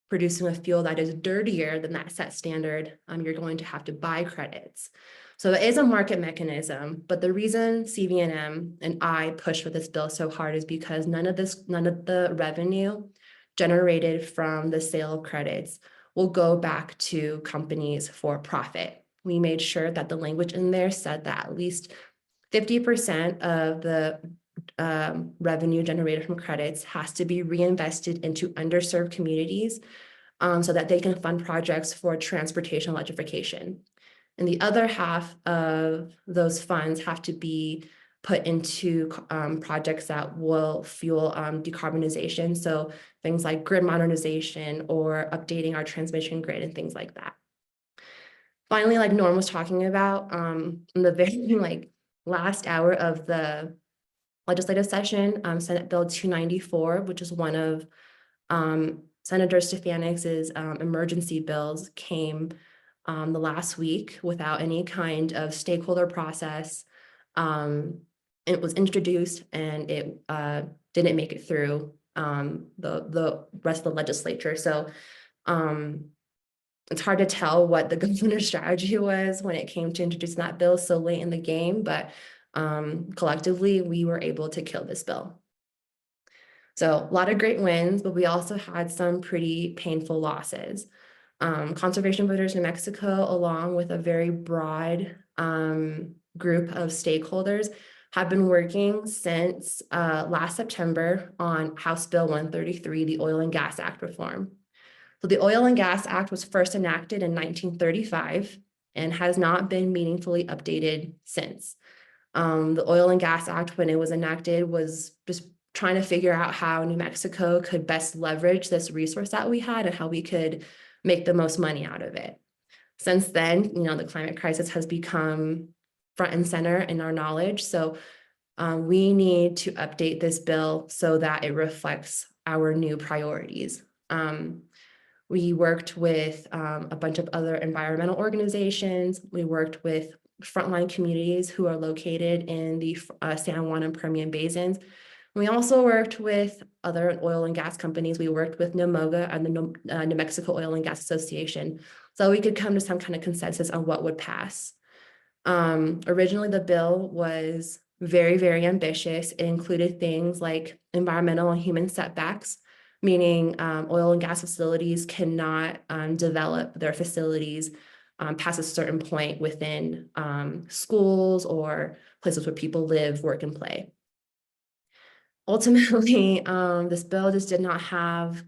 producing a fuel that is dirtier than that set standard, you're going to have to buy credits. So it is a market mechanism, but the reason CVNM and I push for this bill so hard is because none of the revenue generated from the sale of credits will go back to companies for profit. We made sure that the language in there said that at least 50% of the revenue generated from credits has to be reinvested into underserved communities so that they can fund projects for transportation electrification. And the other half of those funds have to be put into projects that will fuel decarbonization. So things like grid modernization or updating our transmission grid and things like that. Finally, like Norm was talking about, in the very last hour of the legislative session, Senate Bill 294, which is one of Senator Stefanik's emergency bills, came the last week without any kind of stakeholder process. It was introduced and it didn't make it through the rest of the legislature. So it's hard to tell what the governor's strategy was when it came to introducing that bill so late in the game, but collectively we were able to kill this bill. So a lot of great wins, but we also had some pretty painful losses. Conservation Voters New Mexico, along with a very broad group of stakeholders, have been working since last September on House Bill 133, the Oil and Gas Act reform. So the Oil and Gas Act was first enacted in 1935 and has not been meaningfully updated since. The Oil and Gas Act, when it was enacted, was just trying to figure out how New Mexico could best leverage this resource that we had and how we could make the most money out of it. Since then, the climate crisis has become front and center in our knowledge. So we need to update this bill so that it reflects our new priorities. We worked with a bunch of other environmental organizations. We worked with frontline communities who are located in the San Juan and Permian basins. We also worked with other oil and gas companies. We worked with NMOGA and the New Mexico Oil and Gas Association, so we could come to some kind of consensus on what would pass. Originally, the bill was very, very ambitious. It included things like environmental and human setbacks, meaning oil and gas facilities cannot develop their facilities past a certain point within schools or places where people live, work, and play. Ultimately, this bill just did not have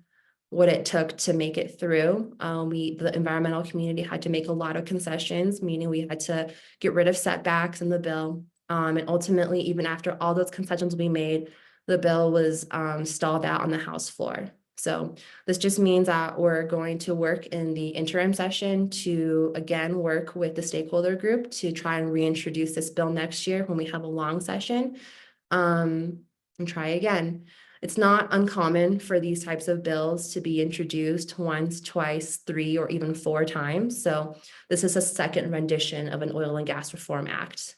what it took to make it through. The environmental community had to make a lot of concessions, meaning we had to get rid of setbacks in the bill. And ultimately, even after all those concessions we made, the bill was stalled out on the House floor. So this just means that we're going to work in the interim session to, again, work with the stakeholder group to try and reintroduce this bill next year when we have a long session. And try again. It's not uncommon for these types of bills to be introduced once, twice, 3, or even 4 times. So this is a second rendition of an Oil and Gas Reform Act.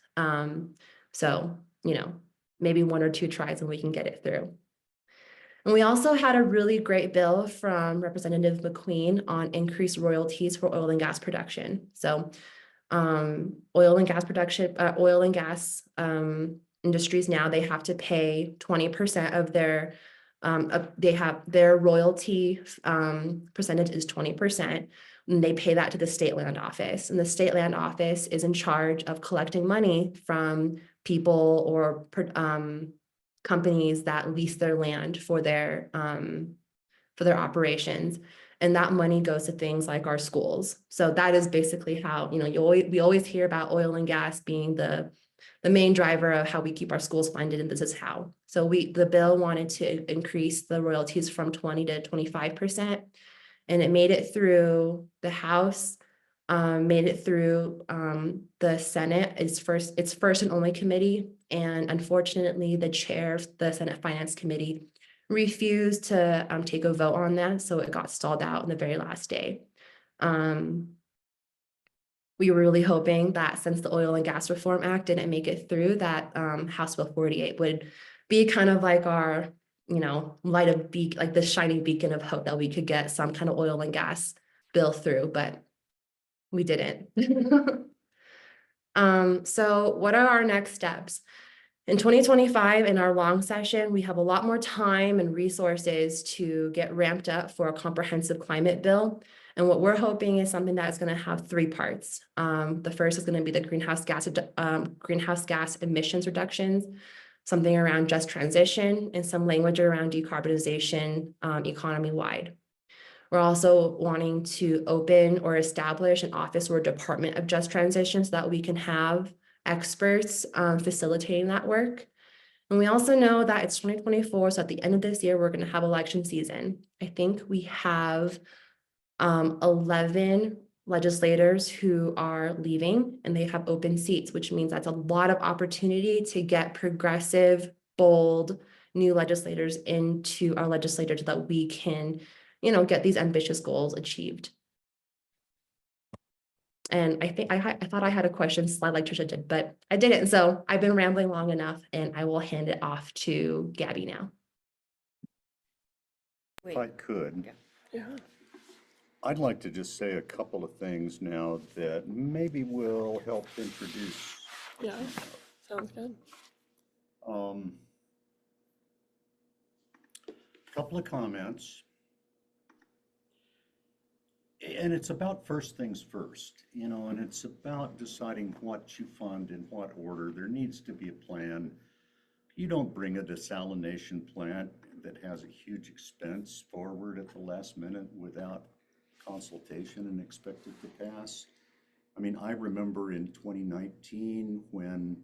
So, maybe 1 or 2 tries and we can get it through. And we also had a really great bill from Representative McQueen on increased royalties for oil and gas production. So oil and gas industries now, they have to pay 20% of their, their royalty percentage is 20%, and they pay that to the state land office. And the state land office is in charge of collecting money from people or companies that lease their land for their operations. And that money goes to things like our schools. So that is basically how, we always hear about oil and gas being the main driver of how we keep our schools funded, and this is how. So the bill wanted to increase the royalties from 20 to 25%, and it made it through the House, made it through the Senate, its first and only committee, and unfortunately, the chair of the Senate Finance Committee refused to take a vote on that, so it got stalled out on the very last day. we were really hoping that since the Oil and Gas Reform Act didn't make it through, that House Bill 48 would be kind of like our, light of like the shining beacon of hope that we could get some kind of oil and gas bill through, but we didn't. So what are our next steps? In 2025, in our long session, we have a lot more time and resources to get ramped up for a comprehensive climate bill. And what we're hoping is something that is going to have three parts. The first is going to be the greenhouse gas emissions reductions, something around just transition, and some language around decarbonization economy-wide. We're also wanting to open or establish an office or department of just transition so that we can have experts facilitating that work. And we also know that it's 2024, so at the end of this year, we're going to have election season. I think we have 11 legislators who are leaving and they have open seats, which means that's a lot of opportunity to get progressive, bold, new legislators into our legislature so that we can, get these ambitious goals achieved. And I thought I had a question slide like Tricia did, but I didn't. So I've been rambling long enough and I will hand it off to Gabby now. If I could, Yeah. I'd like to just say a couple of things now that maybe will help introduce. Yeah, sounds good. Couple of comments. And it's about first things first, and it's about deciding what you fund in what order. There needs to be a plan. You don't bring a desalination plant that has a huge expense forward at the last minute without consultation and expect it to pass. I mean, I remember in 2019 when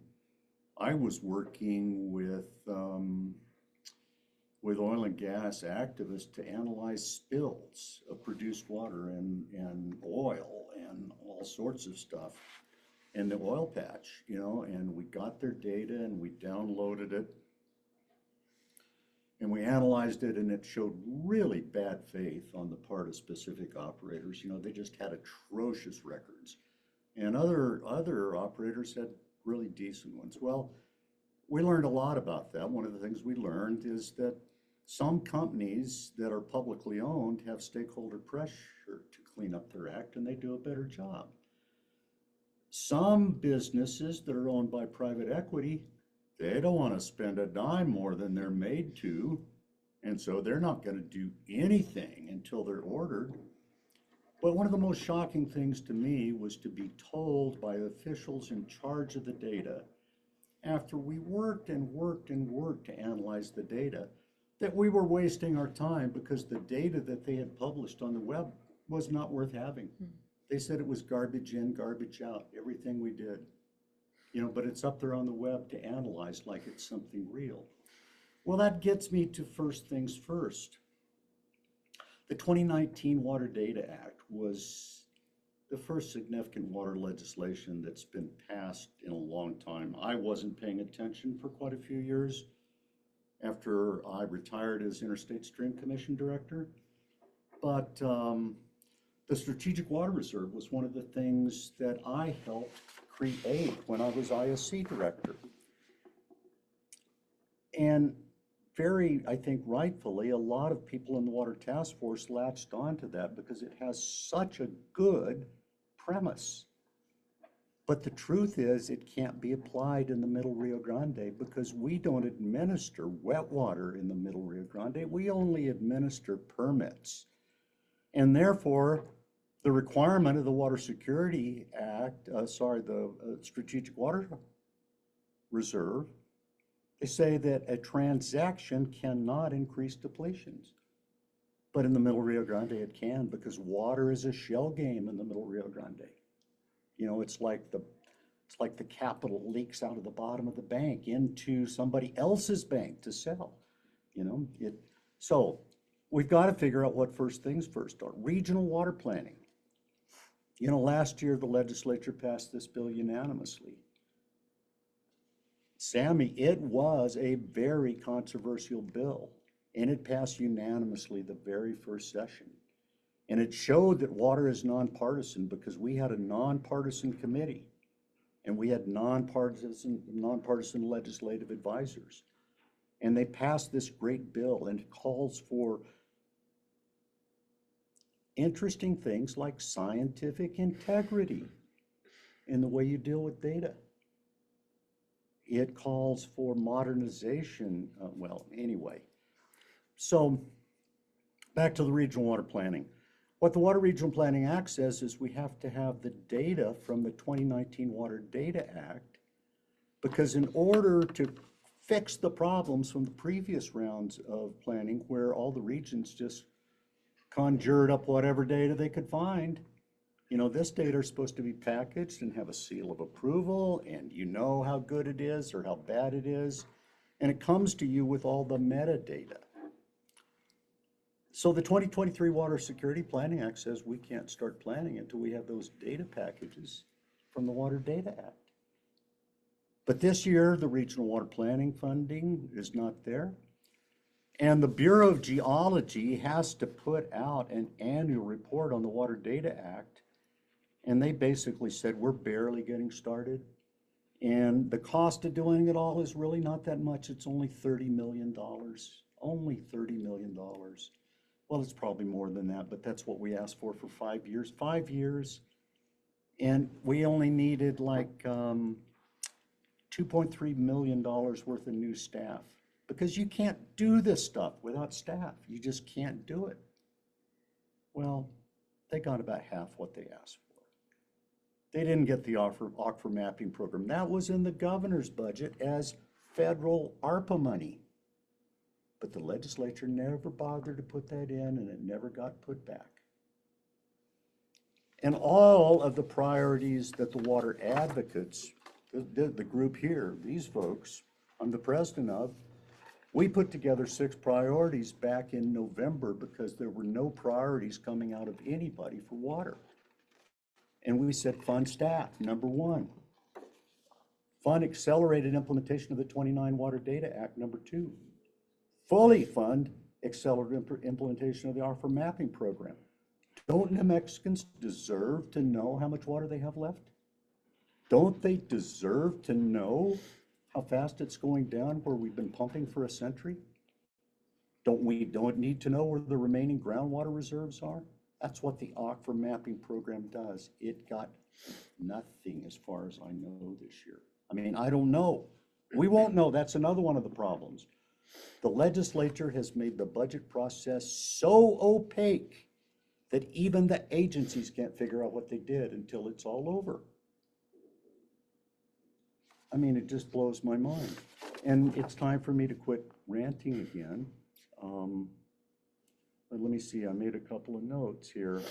I was working with oil and gas activists to analyze spills of produced water and oil and all sorts of stuff in the oil patch, and we got their data and we downloaded it and we analyzed it, and it showed really bad faith on the part of specific operators. They just had atrocious records, and other operators had really decent ones. Well, we learned a lot about that. One of the things we learned is that some companies that are publicly owned have stakeholder pressure to clean up their act, and they do a better job. Some businesses that are owned by private equity, they don't want to spend a dime more than they're made to, and so they're not going to do anything until they're ordered. But one of the most shocking things to me was to be told by officials in charge of the data, after we worked and worked and worked to analyze the data, that we were wasting our time because the data that they had published on the web was not worth having. They said it was garbage in, garbage out, everything we did. But it's up there on the web to analyze like it's something real. Well, that gets me to first things first. The 2019 Water Data Act was the first significant water legislation that's been passed in a long time. I wasn't paying attention for quite a few years after I retired as Interstate Stream Commission Director. But the Strategic Water Reserve was one of the things that I helped create when I was ISC Director. And very, I think rightfully, a lot of people in the Water Task Force latched onto that because it has such a good premise. But the truth is, it can't be applied in the Middle Rio Grande because we don't administer wet water in the Middle Rio Grande. We only administer permits. And therefore, the requirement of the Water Security Act, the Strategic Water Reserve, they say that a transaction cannot increase depletions. But in the Middle Rio Grande, it can, because water is a shell game in the Middle Rio Grande. It's like the capital leaks out of the bottom of the bank into somebody else's bank to sell. So we've got to figure out what first things first are. Regional water planning. Last year the legislature passed this bill unanimously. Sammi, it was a very controversial bill, and it passed unanimously the very first session. And it showed that water is nonpartisan because we had a nonpartisan committee and we had nonpartisan legislative advisors. And they passed this great bill, and it calls for interesting things like scientific integrity in the way you deal with data. It calls for modernization, well, anyway. So back to the regional water planning. What the Water Regional Planning Act says is we have to have the data from the 2019 Water Data Act, because in order to fix the problems from the previous rounds of planning where all the regions just conjured up whatever data they could find, you know, this data is supposed to be packaged and have a seal of approval, and you know how good it is or how bad it is, and it comes to you with all the metadata. So the 2023 Water Security Planning Act says we can't start planning until we have those data packages from the Water Data Act. But this year, the regional water planning funding is not there. And the Bureau of Geology has to put out an annual report on the Water Data Act. And they basically said, we're barely getting started. And the cost of doing it all is really not that much. It's only $30 million, only $30 million. Well, it's probably more than that, but that's what we asked for 5 years. 5 years, and we only needed like $2.3 million worth of new staff, because you can't do this stuff without staff. You just can't do it. Well, they got about half what they asked for. They didn't get the aquifer mapping program. That was in the governor's budget as federal ARPA money. But the legislature never bothered to put that in, and it never got put back. And all of the priorities that the water advocates, the group here, these folks I'm the president of, we put together 6 priorities back in November because there were no priorities coming out of anybody for water. And we said fund staff, number 1. Fund accelerated implementation of the 29 Water Data Act, number 2. Fully fund accelerated implementation of the aquifer mapping program. Don't New Mexicans deserve to know how much water they have left? Don't they deserve to know how fast it's going down where we've been pumping for a century? Don't need to know where the remaining groundwater reserves are? That's what the aquifer mapping program does. It got nothing as far as I know this year. I mean, I don't know. We won't know. That's another one of the problems. The legislature has made the budget process so opaque that even the agencies can't figure out what they did until it's all over. I mean, it just blows my mind. And it's time for me to quit ranting again. But let me see, I made a couple of notes here.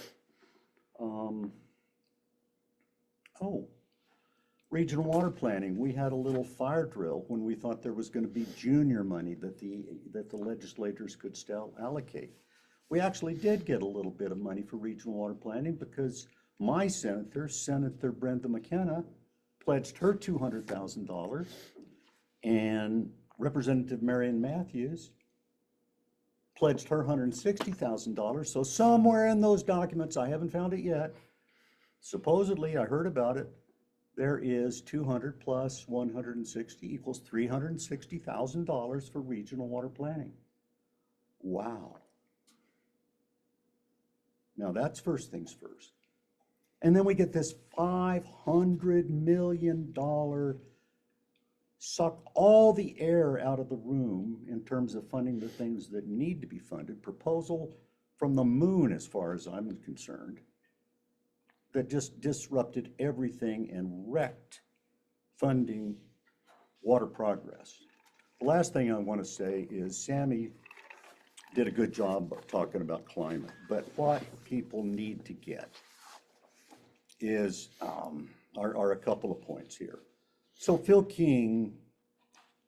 Regional water planning. We had a little fire drill when we thought there was going to be junior money that the legislators could still allocate. We actually did get a little bit of money for regional water planning because my senator, Senator Brenda McKenna, pledged her $200,000, and Representative Marion Matthews pledged her $160,000. So somewhere in those documents, I haven't found it yet, supposedly I heard about it, there is 200 plus 160 equals $360,000 for regional water planning. Wow. Now that's first things first. And then we get this $500 million suck all the air out of the room in terms of funding the things that need to be funded, proposal from the moon as far as I'm concerned, that just disrupted everything and wrecked funding water progress. The last thing I want to say is Sammi did a good job of talking about climate, but what people need to get is are a couple of points here. So Phil King,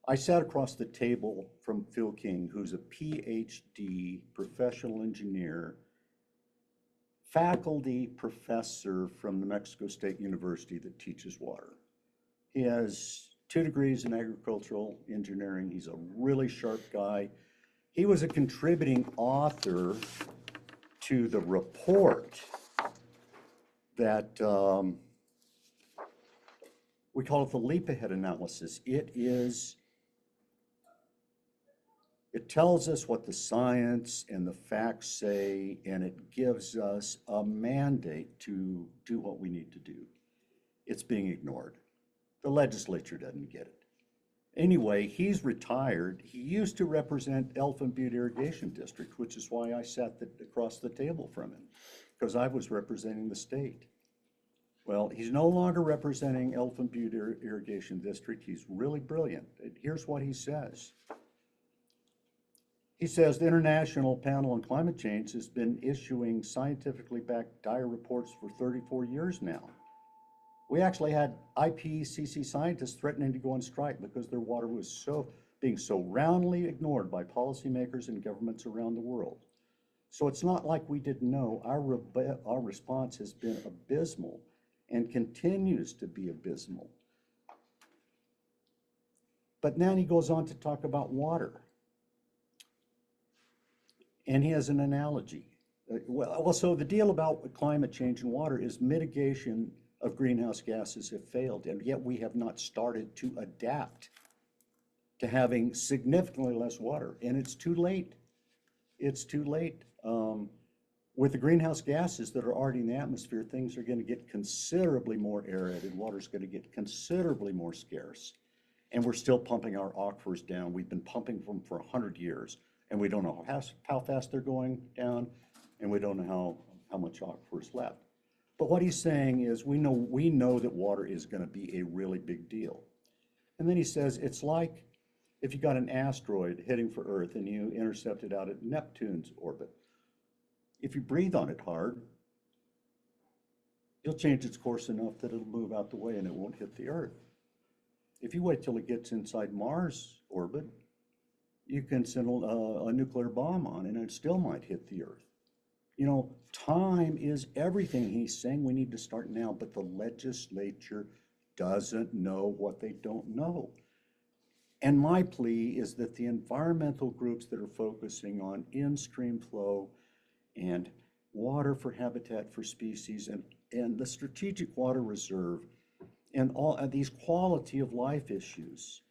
I sat across the table from Phil King, who's a PhD professional engineer, faculty professor from New Mexico State University that teaches water. He has 2 degrees in agricultural engineering. He's a really sharp guy. He was a contributing author to the report that we call it the leap ahead analysis. It tells us what the science and the facts say, and it gives us a mandate to do what we need to do. It's being ignored. The legislature doesn't get it. Anyway, he's retired. He used to represent Elephant Butte Irrigation District, which is why I sat across the table from him, because I was representing the state. Well, he's no longer representing Elephant Butte Irrigation District. He's really brilliant. Here's what he says. He says the International Panel on Climate Change has been issuing scientifically backed dire reports for 34 years now. We actually had IPCC scientists threatening to go on strike because their water was being so roundly ignored by policymakers and governments around the world. So it's not like we didn't know. Our response has been abysmal and continues to be abysmal. But now he goes on to talk about water. And he has an analogy. So the deal about climate change and water is mitigation of greenhouse gases have failed, and yet we have not started to adapt to having significantly less water, and it's too late. It's too late. With the greenhouse gases that are already in the atmosphere, things are going to get considerably more arid, and water's going to get considerably more scarce. And we're still pumping our aquifers down. We've been pumping them for 100 years. And we don't know how fast they're going down, and we don't know how much aquifer is left. But what he's saying is we know that water is going to be a really big deal. And then he says it's like if you got an asteroid heading for Earth and you intercept it out at Neptune's orbit. If you breathe on it hard, you'll change its course enough that it'll move out the way and it won't hit the Earth. If you wait till it gets inside Mars' orbit, you can send a nuclear bomb on and it still might hit the Earth. You know, time is everything. He's saying we need to start now, but the legislature doesn't know what they don't know. And my plea is that the environmental groups that are focusing on in-stream flow and water for habitat for species and the strategic water reserve and all of these quality of life issues,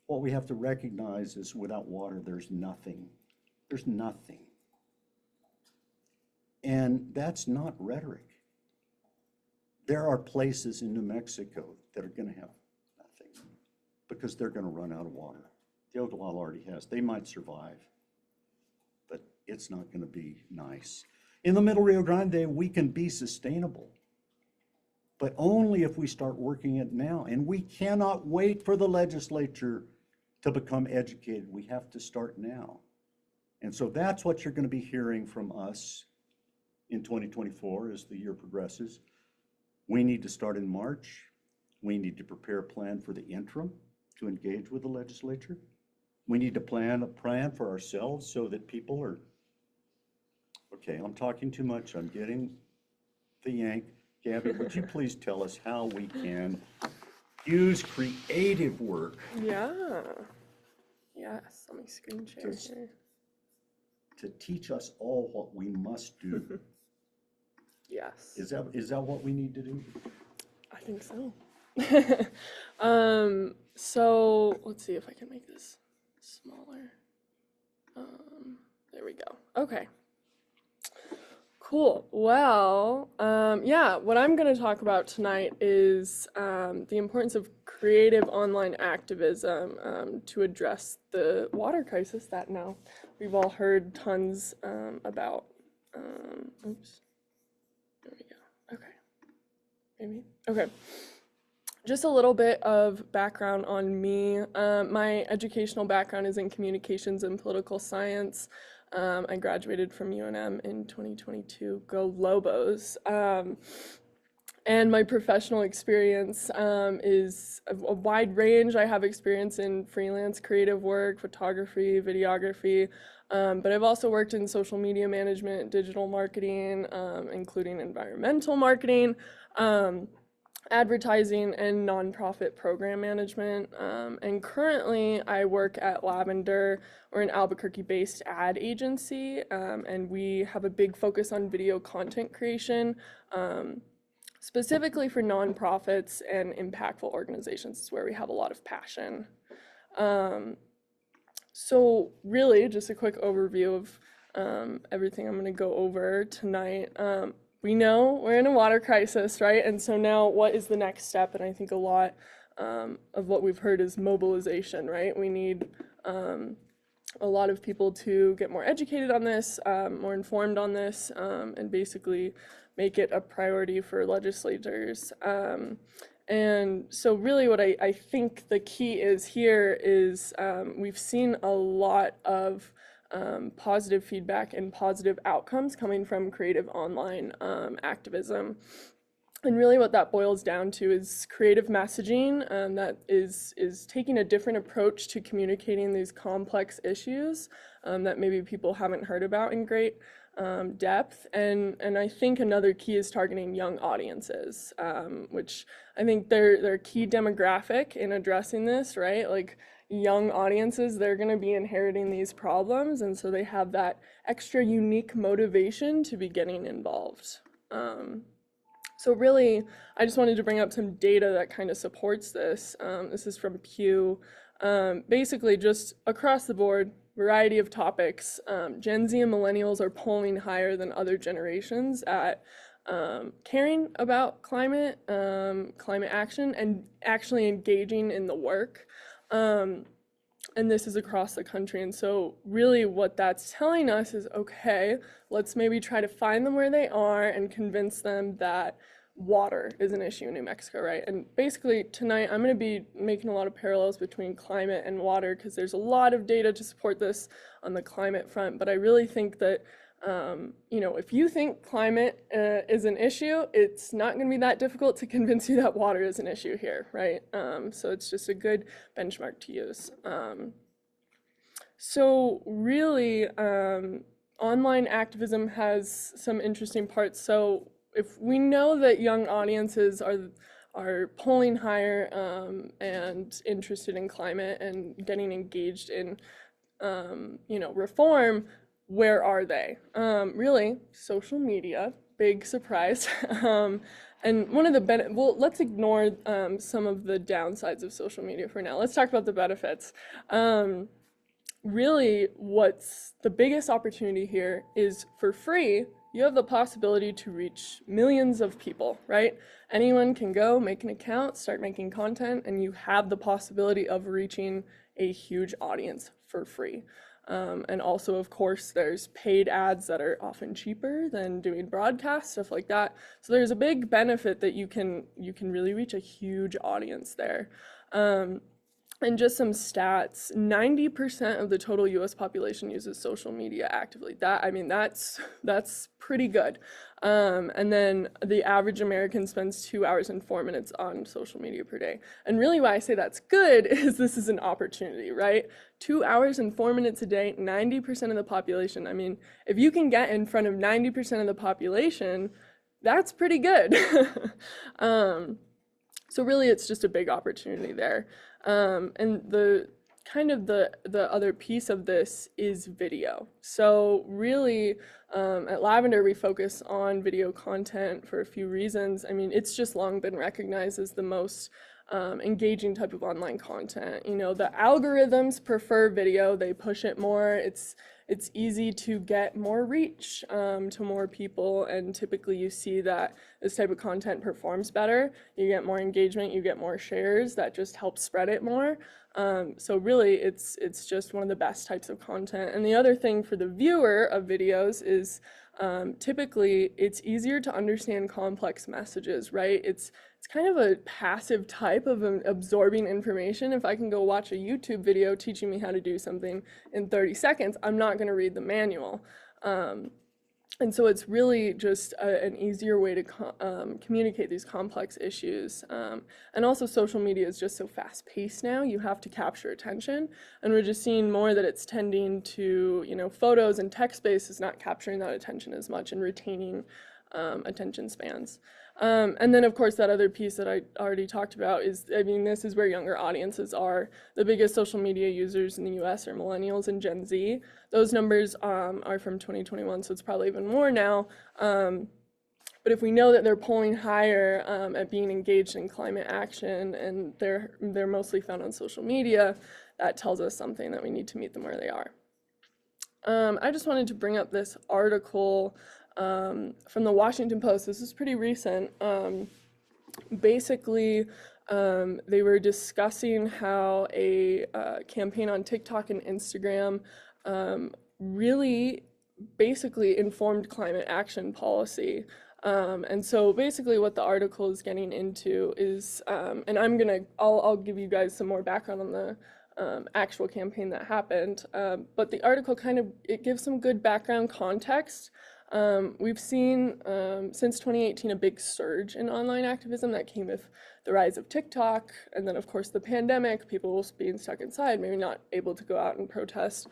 what we have to recognize is without water, there's nothing. There's nothing. And that's not rhetoric. There are places in New Mexico that are going to have nothing because they're going to run out of water. The Ogallala already has. They might survive, but it's not going to be nice. In the Middle Rio Grande, we can be sustainable, but only if we start working it now. And we cannot wait for the legislature to become educated. We have to start now. And so that's what you're going to be hearing from us in 2024 as the year progresses. We need to start in March. We need to prepare a plan for the interim to engage with the legislature. We need to plan a plan for ourselves so that people are, okay, I'm talking too much. I'm getting the yank. Gabby, would you please tell us how we can use creative work? Yeah. Yes, let me screen share here. To teach us all what we must do. Yes. Is that what we need to do? I think so. So let's see if I can make this smaller. There we go. Okay. Cool. Well, yeah, what I'm going to talk about tonight is the importance of creative online activism to address the water crisis that now we've all heard tons about. Oops. There we go. Okay. Maybe. Okay. Just a little bit of background on me. My educational background is in communications and political science. I graduated from UNM in 2022. Go Lobos. And my professional experience is a wide range. I have experience in freelance creative work, photography, videography, but I've also worked in social media management, digital marketing, including environmental marketing. advertising and nonprofit program management. And currently I work at Lavendr. We're an Albuquerque-based ad agency, and we have a big focus on video content creation, specifically for nonprofits and impactful organizations. It's where we have a lot of passion. So really, just a quick overview of everything I'm going to go over tonight. We know we're in a water crisis, right? And so now what is the next step? And I think a lot of what we've heard is mobilization, right? We need a lot of people to get more educated on this, more informed on this, and basically make it a priority for legislators. And so really what I think the key is here is we've seen a lot of positive feedback and positive outcomes coming from creative online activism. And really what that boils down to is creative messaging that is taking a different approach to communicating these complex issues that maybe people haven't heard about in great depth. And I think another key is targeting young audiences, which I think they're a key demographic in addressing this, right? Like young audiences, they're going to be inheriting these problems, and so they have that extra unique motivation to be getting involved. So really, I just wanted to bring up some data that kind of supports this. This is from Pew. Basically, just across the board, variety of topics. Gen Z and millennials are polling higher than other generations at caring about climate action, and actually engaging in the work. And this is across the country. And so really what that's telling us is, okay, let's maybe try to find them where they are and convince them that water is an issue in New Mexico, right? And basically tonight I'm going to be making a lot of parallels between climate and water, because there's a lot of data to support this on the climate front. But I really think that if you think climate is an issue, it's not going to be that difficult to convince you that water is an issue here, right? So it's just a good benchmark to use. So really, online activism has some interesting parts. So if we know that young audiences are polling higher and interested in climate and getting engaged in reform, where are they? Really, social media, big surprise. And one of the let's ignore some of the downsides of social media for now. Let's talk about the benefits. Really, what's the biggest opportunity here is for free, you have the possibility to reach millions of people, right? Anyone can go make an account, start making content, and you have the possibility of reaching a huge audience for free. And also, of course, there's paid ads that are often cheaper than doing broadcast, stuff like that. So there's a big benefit that you can really reach a huge audience there. And just some stats, 90% of the total US population uses social media actively. That's pretty good. And then the average American spends 2 hours and 4 minutes on social media per day. And really why I say that's good is this is an opportunity, right? 2 hours and 4 minutes a day, 90% of the population. I mean, if you can get in front of 90% of the population, that's pretty good. So really it's just a big opportunity there. And the other piece of this is video. So really, at Lavendr, we focus on video content for a few reasons. I mean, it's just long been recognized as the most engaging type of online content. The algorithms prefer video, they push it more. It's easy to get more reach to more people, and typically you see that this type of content performs better. You get more engagement, you get more shares, that just helps spread it more. So really, it's just one of the best types of content. And the other thing for the viewer of videos is typically it's easier to understand complex messages, right? It's kind of a passive type of absorbing information. If I can go watch a YouTube video teaching me how to do something in 30 seconds, I'm not going to read the manual. And so it's really just an easier way to communicate these complex issues. And also social media is just so fast paced now, you have to capture attention. And we're just seeing more that it's tending to, photos and text-based is not capturing that attention as much and retaining attention spans. And then, of course, that other piece that I already talked about is, I mean, this is where younger audiences are. The biggest social media users in the US are millennials and Gen Z. Those numbers are from 2021, so it's probably even more now. But if we know that they're polling higher at being engaged in climate action, and they're mostly found on social media, that tells us something, that we need to meet them where they are. I just wanted to bring up this article from the Washington Post. This is pretty recent. Basically, they were discussing how a campaign on TikTok and Instagram really basically informed climate action policy. And so basically what the article is getting into is, and I'll give you guys some more background on the actual campaign that happened, but the article it gives some good background context. We've seen since 2018 a big surge in online activism that came with the rise of TikTok, and then of course the pandemic, people being stuck inside, maybe not able to go out and protest.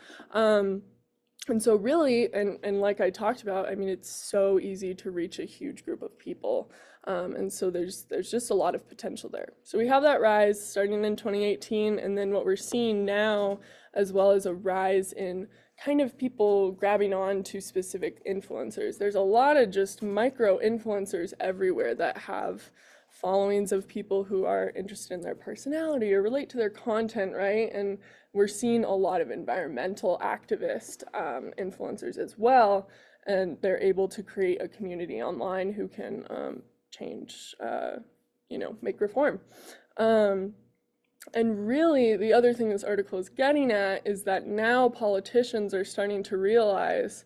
And so really, and like I talked about, I mean, it's so easy to reach a huge group of people. And so there's just a lot of potential there. So we have that rise starting in 2018, and then what we're seeing now, as well as a rise in kind of people grabbing on to specific influencers. There's a lot of just micro influencers everywhere that have followings of people who are interested in their personality or relate to their content, right? And we're seeing a lot of environmental activist influencers as well, and they're able to create a community online who can change, make reform. And really, the other thing this article is getting at is that now politicians are starting to realize,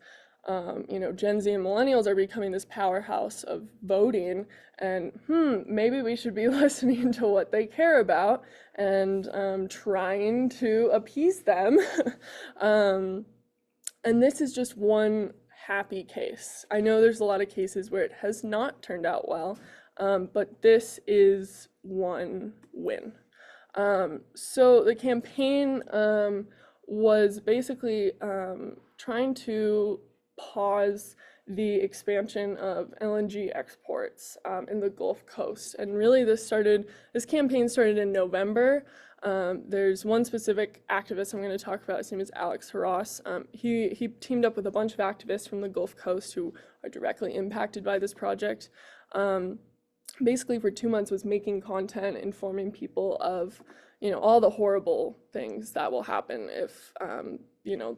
Gen Z and millennials are becoming this powerhouse of voting, and maybe we should be listening to what they care about and trying to appease them. And this is just one happy case. I know there's a lot of cases where it has not turned out well, but this is one win. So the campaign was basically trying to pause the expansion of LNG exports in the Gulf Coast. And really this campaign started in November. There's one specific activist I'm going to talk about. His name is Alex Harras. He teamed up with a bunch of activists from the Gulf Coast who are directly impacted by this project. Basically for 2 months was making content, informing people of, all the horrible things that will happen if,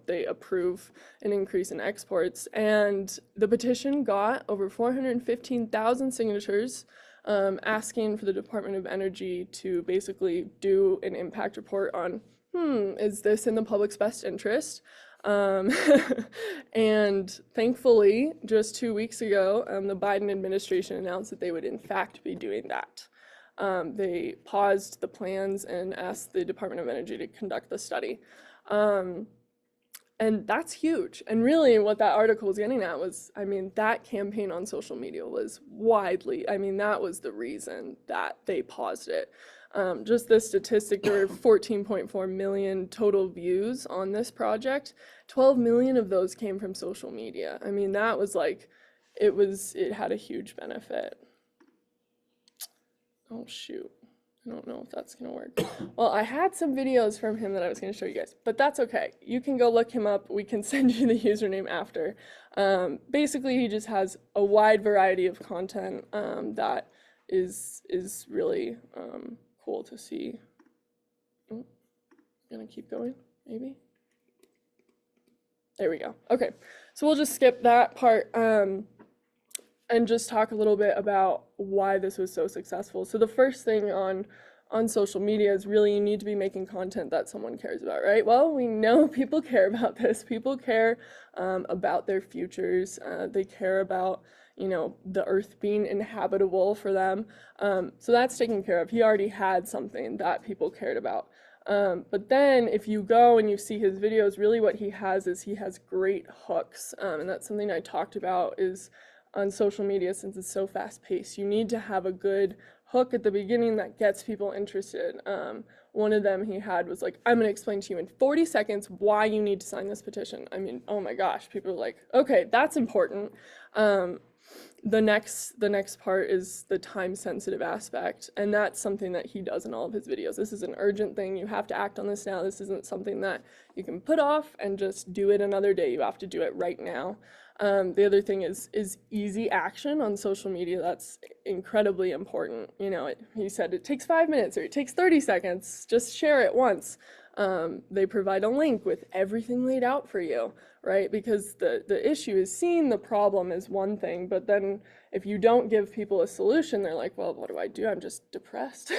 they approve an increase in exports. And the petition got over 415,000 signatures asking for the Department of Energy to basically do an impact report on, is this in the public's best interest? And thankfully, just 2 weeks ago, the Biden administration announced that they would in fact be doing that. They paused the plans and asked the Department of Energy to conduct the study. And that's huge. And really what that article was getting at was, that campaign on social media was that was the reason that they paused it. Just this statistic, there were 14.4 million total views on this project. 12 million of those came from social media. That was it had a huge benefit. Oh shoot, I don't know if that's gonna work. Well, I had some videos from him that I was gonna show you guys, but that's okay. You can go look him up. We can send you the username after. Basically, he just has a wide variety of content that is really cool to see. I'm gonna keep going, maybe. There we go. Okay, so we'll just skip that part and just talk a little bit about why this was so successful. So the first thing on social media is really you need to be making content that someone cares about, right? Well, we know people care about this. People care about their futures. They care about the earth being inhabitable for them. So that's taken care of. He already had something that people cared about. But then if you go and you see his videos, really what he has is he has great hooks. And that's something I talked about is on social media, since it's so fast paced, you need to have a good hook at the beginning that gets people interested. One of them he had was like, I'm going to explain to you in 40 seconds why you need to sign this petition. Oh my gosh, people are like, okay, that's important. the next part is the time sensitive aspect, and that's something that he does in all of his videos. This is an urgent thing. You have to act on this now. This isn't something that you can put off and just do it another day. You have to do it right now. The other thing is easy action on social media. That's incredibly important. You know, he said it takes 5 minutes or it takes 30 seconds. Just share it once. They provide a link with everything laid out for you, right? Because the issue is seeing the problem is one thing, but then if you don't give people a solution, they're like, well, what do I do? I'm just depressed.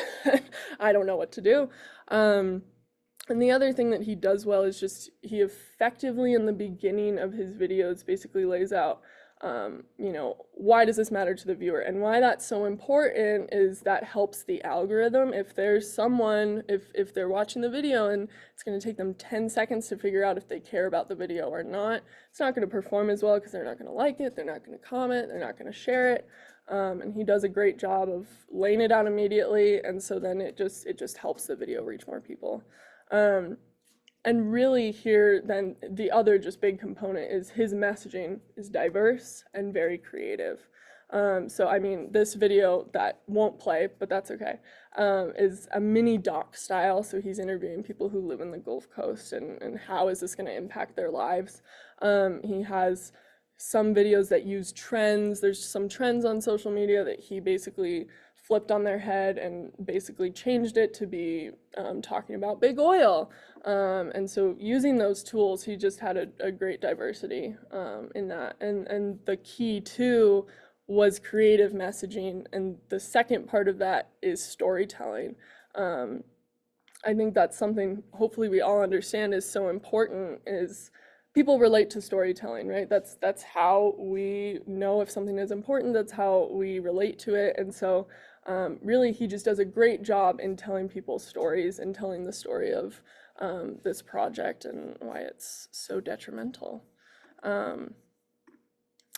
I don't know what to do. And the other thing that he does well is just he effectively in the beginning of his videos basically lays out, you know, why does this matter to the viewer? And why that's so important is that helps the algorithm. If there's someone, if they're watching the video and it's going to take them 10 seconds to figure out if they care about the video or not, it's not going to perform as well because they're not going to like it, they're not going to comment, they're not going to share it. And he does a great job of laying it out immediately, and so then it just helps the video reach more people. And really here, then the other just big component is his messaging is diverse and very creative. So I mean, this video that won't play, but that's okay, is a mini doc style. So he's interviewing people who live in the Gulf Coast and how is this going to impact their lives. He has some videos that use trends. There's some trends on social media that he basically flipped on their head and basically changed it to be talking about big oil. And so using those tools, he just had a great diversity in that. And the key too was creative messaging. And the second part of that is storytelling. I think that's something hopefully we all understand is so important is people relate to storytelling, right? That's how we know if something is important. That's how we relate to it. And so really, he just does a great job in telling people stories and telling the story of this project and why it's so detrimental. And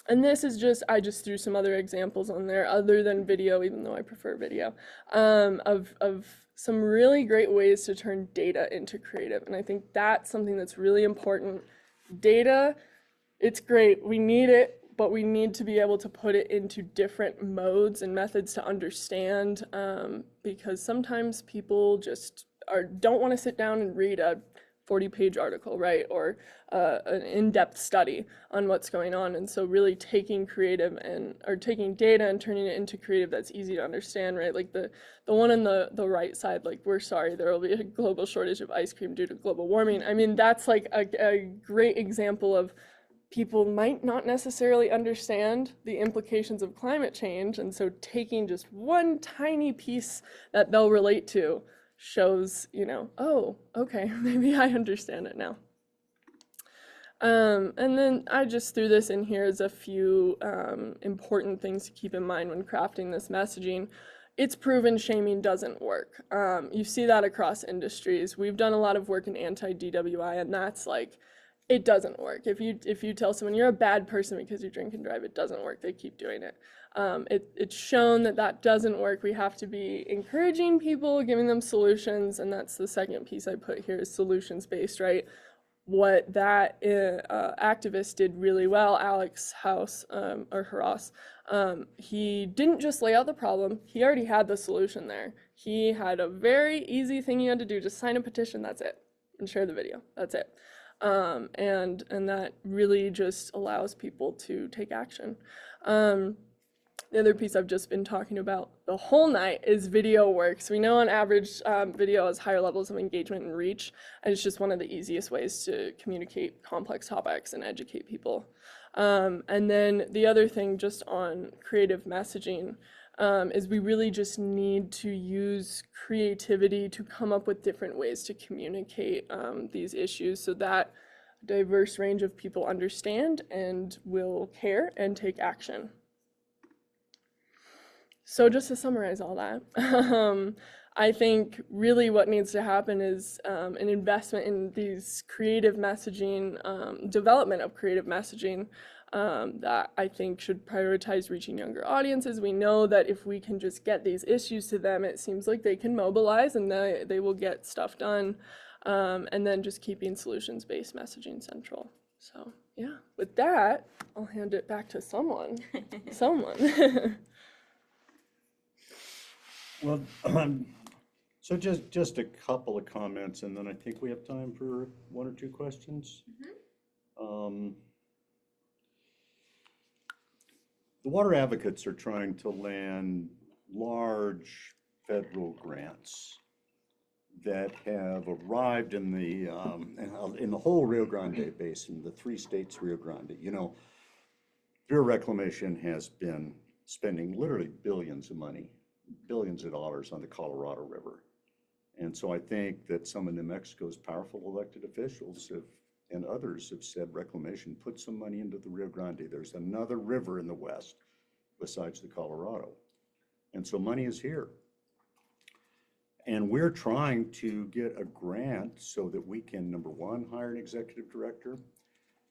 this is just, I just threw some other examples on there other than video, even though I prefer video, of some really great ways to turn data into creative. And I think that's something that's really important. Data, it's great, we need it, but we need to be able to put it into different modes and methods to understand, because sometimes people just don't want to sit down and read a 40-page article, right, or an in-depth study on what's going on. And so really taking taking data and turning it into creative that's easy to understand, right? Like the one on the right side, like, we're sorry, there will be a global shortage of ice cream due to global warming. I mean, that's like a great example of people might not necessarily understand the implications of climate change, and so taking just one tiny piece that they'll relate to shows, you know, oh, okay, maybe I understand it now. And then I just threw this in here as a few important things to keep in mind when crafting this messaging. It's proven shaming doesn't work. You see that across industries. We've done a lot of work in anti-DWI, and that's like, it doesn't work. If you tell someone you're a bad person because you drink and drive, it doesn't work. They keep doing it. It's shown that doesn't work. We have to be encouraging people, giving them solutions, and that's the second piece I put here is solutions-based, right? What that activist did really well, Alex House, or Harass, he didn't just lay out the problem, he already had the solution there. He had a very easy thing you had to do, just sign a petition, that's it, and share the video, that's it. And that really just allows people to take action. The other piece I've just been talking about the whole night is video works. We know on average video has higher levels of engagement and reach, and it's just one of the easiest ways to communicate complex topics and educate people. And then the other thing just on creative messaging is we really just need to use creativity to come up with different ways to communicate these issues so that a diverse range of people understand and will care and take action. So just to summarize all that, I think really what needs to happen is an investment in these creative messaging, development of creative messaging that I think should prioritize reaching younger audiences. We know that if we can just get these issues to them, it seems like they can mobilize and they will get stuff done. And then just keeping solutions-based messaging central. So yeah, with that, I'll hand it back to someone. Someone. Well, so just a couple of comments, and then I think we have time for one or two questions. The water advocates are trying to land large federal grants that have arrived in the whole Rio Grande Basin, the 3 states Rio Grande. You know, Bureau of Reclamation has been spending literally billions of money, billions of dollars on the Colorado River. And so I think that some of New Mexico's powerful elected officials have, and others have said, reclamation, put some money into the Rio Grande. There's another river in the west besides the Colorado. And so money is here. And we're trying to get a grant so that we can, number one, hire an executive director.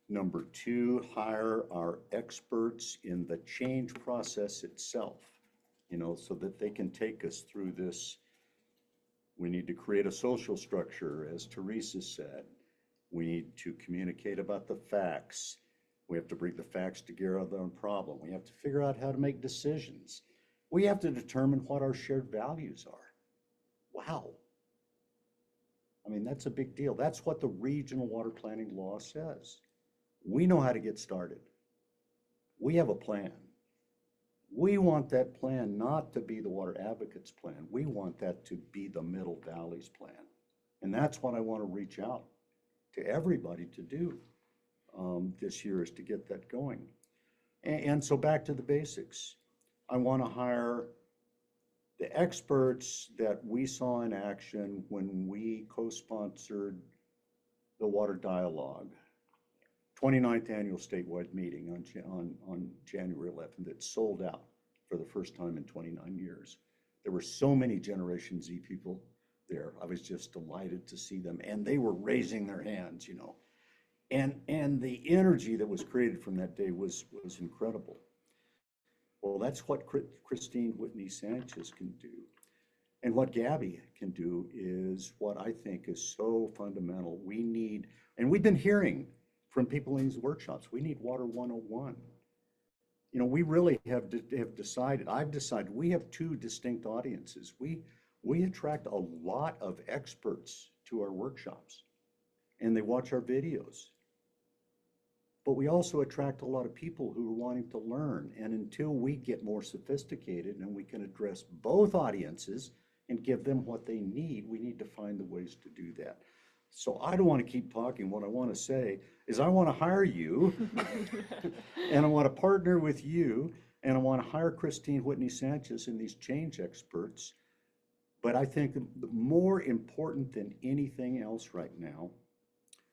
Number two, hire our experts in the change process itself, you know, so that they can take us through this. We need to create a social structure, as Tricia said. We need to communicate about the facts. We have to bring the facts together on the problem. We have to figure out how to make decisions. We have to determine what our shared values are. Wow. I mean, that's a big deal. That's what the regional water planning law says. We know how to get started. We have a plan. We want that plan not to be the water advocates plan. We want that to be the Middle Valley's plan. And that's what I want to reach out to everybody to do this year, is to get that going. And so back to the basics. I want to hire the experts that we saw in action when we co-sponsored the Water Dialogue 29th annual statewide meeting on January 11th that sold out for the first time in 29 years. There were so many Generation Z people there. I was just delighted to see them, and they were raising their hands, you know. And the energy that was created from that day was incredible. Well, that's what Christine Whitney Sanchez can do. And what Gabby can do is what I think is so fundamental. We need, and we've been hearing from people in these workshops, we need Water 101. You know, we really have decided, I've decided, we have 2 distinct audiences. We attract a lot of experts to our workshops, and they watch our videos. But we also attract a lot of people who are wanting to learn. And until we get more sophisticated and we can address both audiences and give them what they need, we need to find the ways to do that. So I don't want to keep talking. What I want to say is I want to hire you and I want to partner with you, and I want to hire Christine Whitney Sanchez and these change experts. But I think the more important than anything else right now,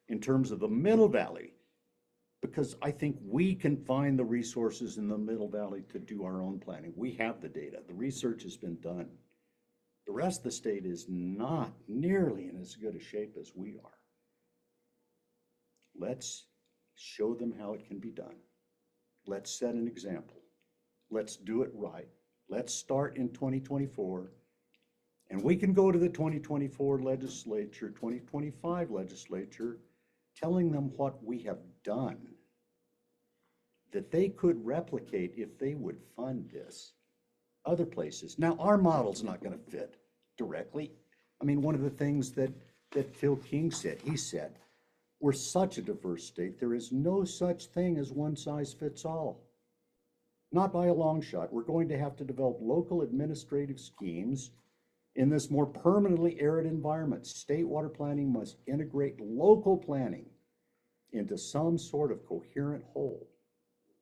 in terms of the Middle Valley, because I think we can find the resources in the Middle Valley to do our own planning. We have the data. The research has been done. The rest of the state is not nearly in as good a shape as we are. Let's show them how it can be done. Let's set an example. Let's do it right. Let's start in 2024. And we can go to the 2024 legislature, 2025 legislature, telling them what we have done, that they could replicate if they would fund this other places. Now, our model's not going to fit directly. I mean, one of the things that Phil King said, he said, we're such a diverse state, there is no such thing as one size fits all. Not by a long shot. We're going to have to develop local administrative schemes in this more permanently arid environment. State water planning must integrate local planning into some sort of coherent whole.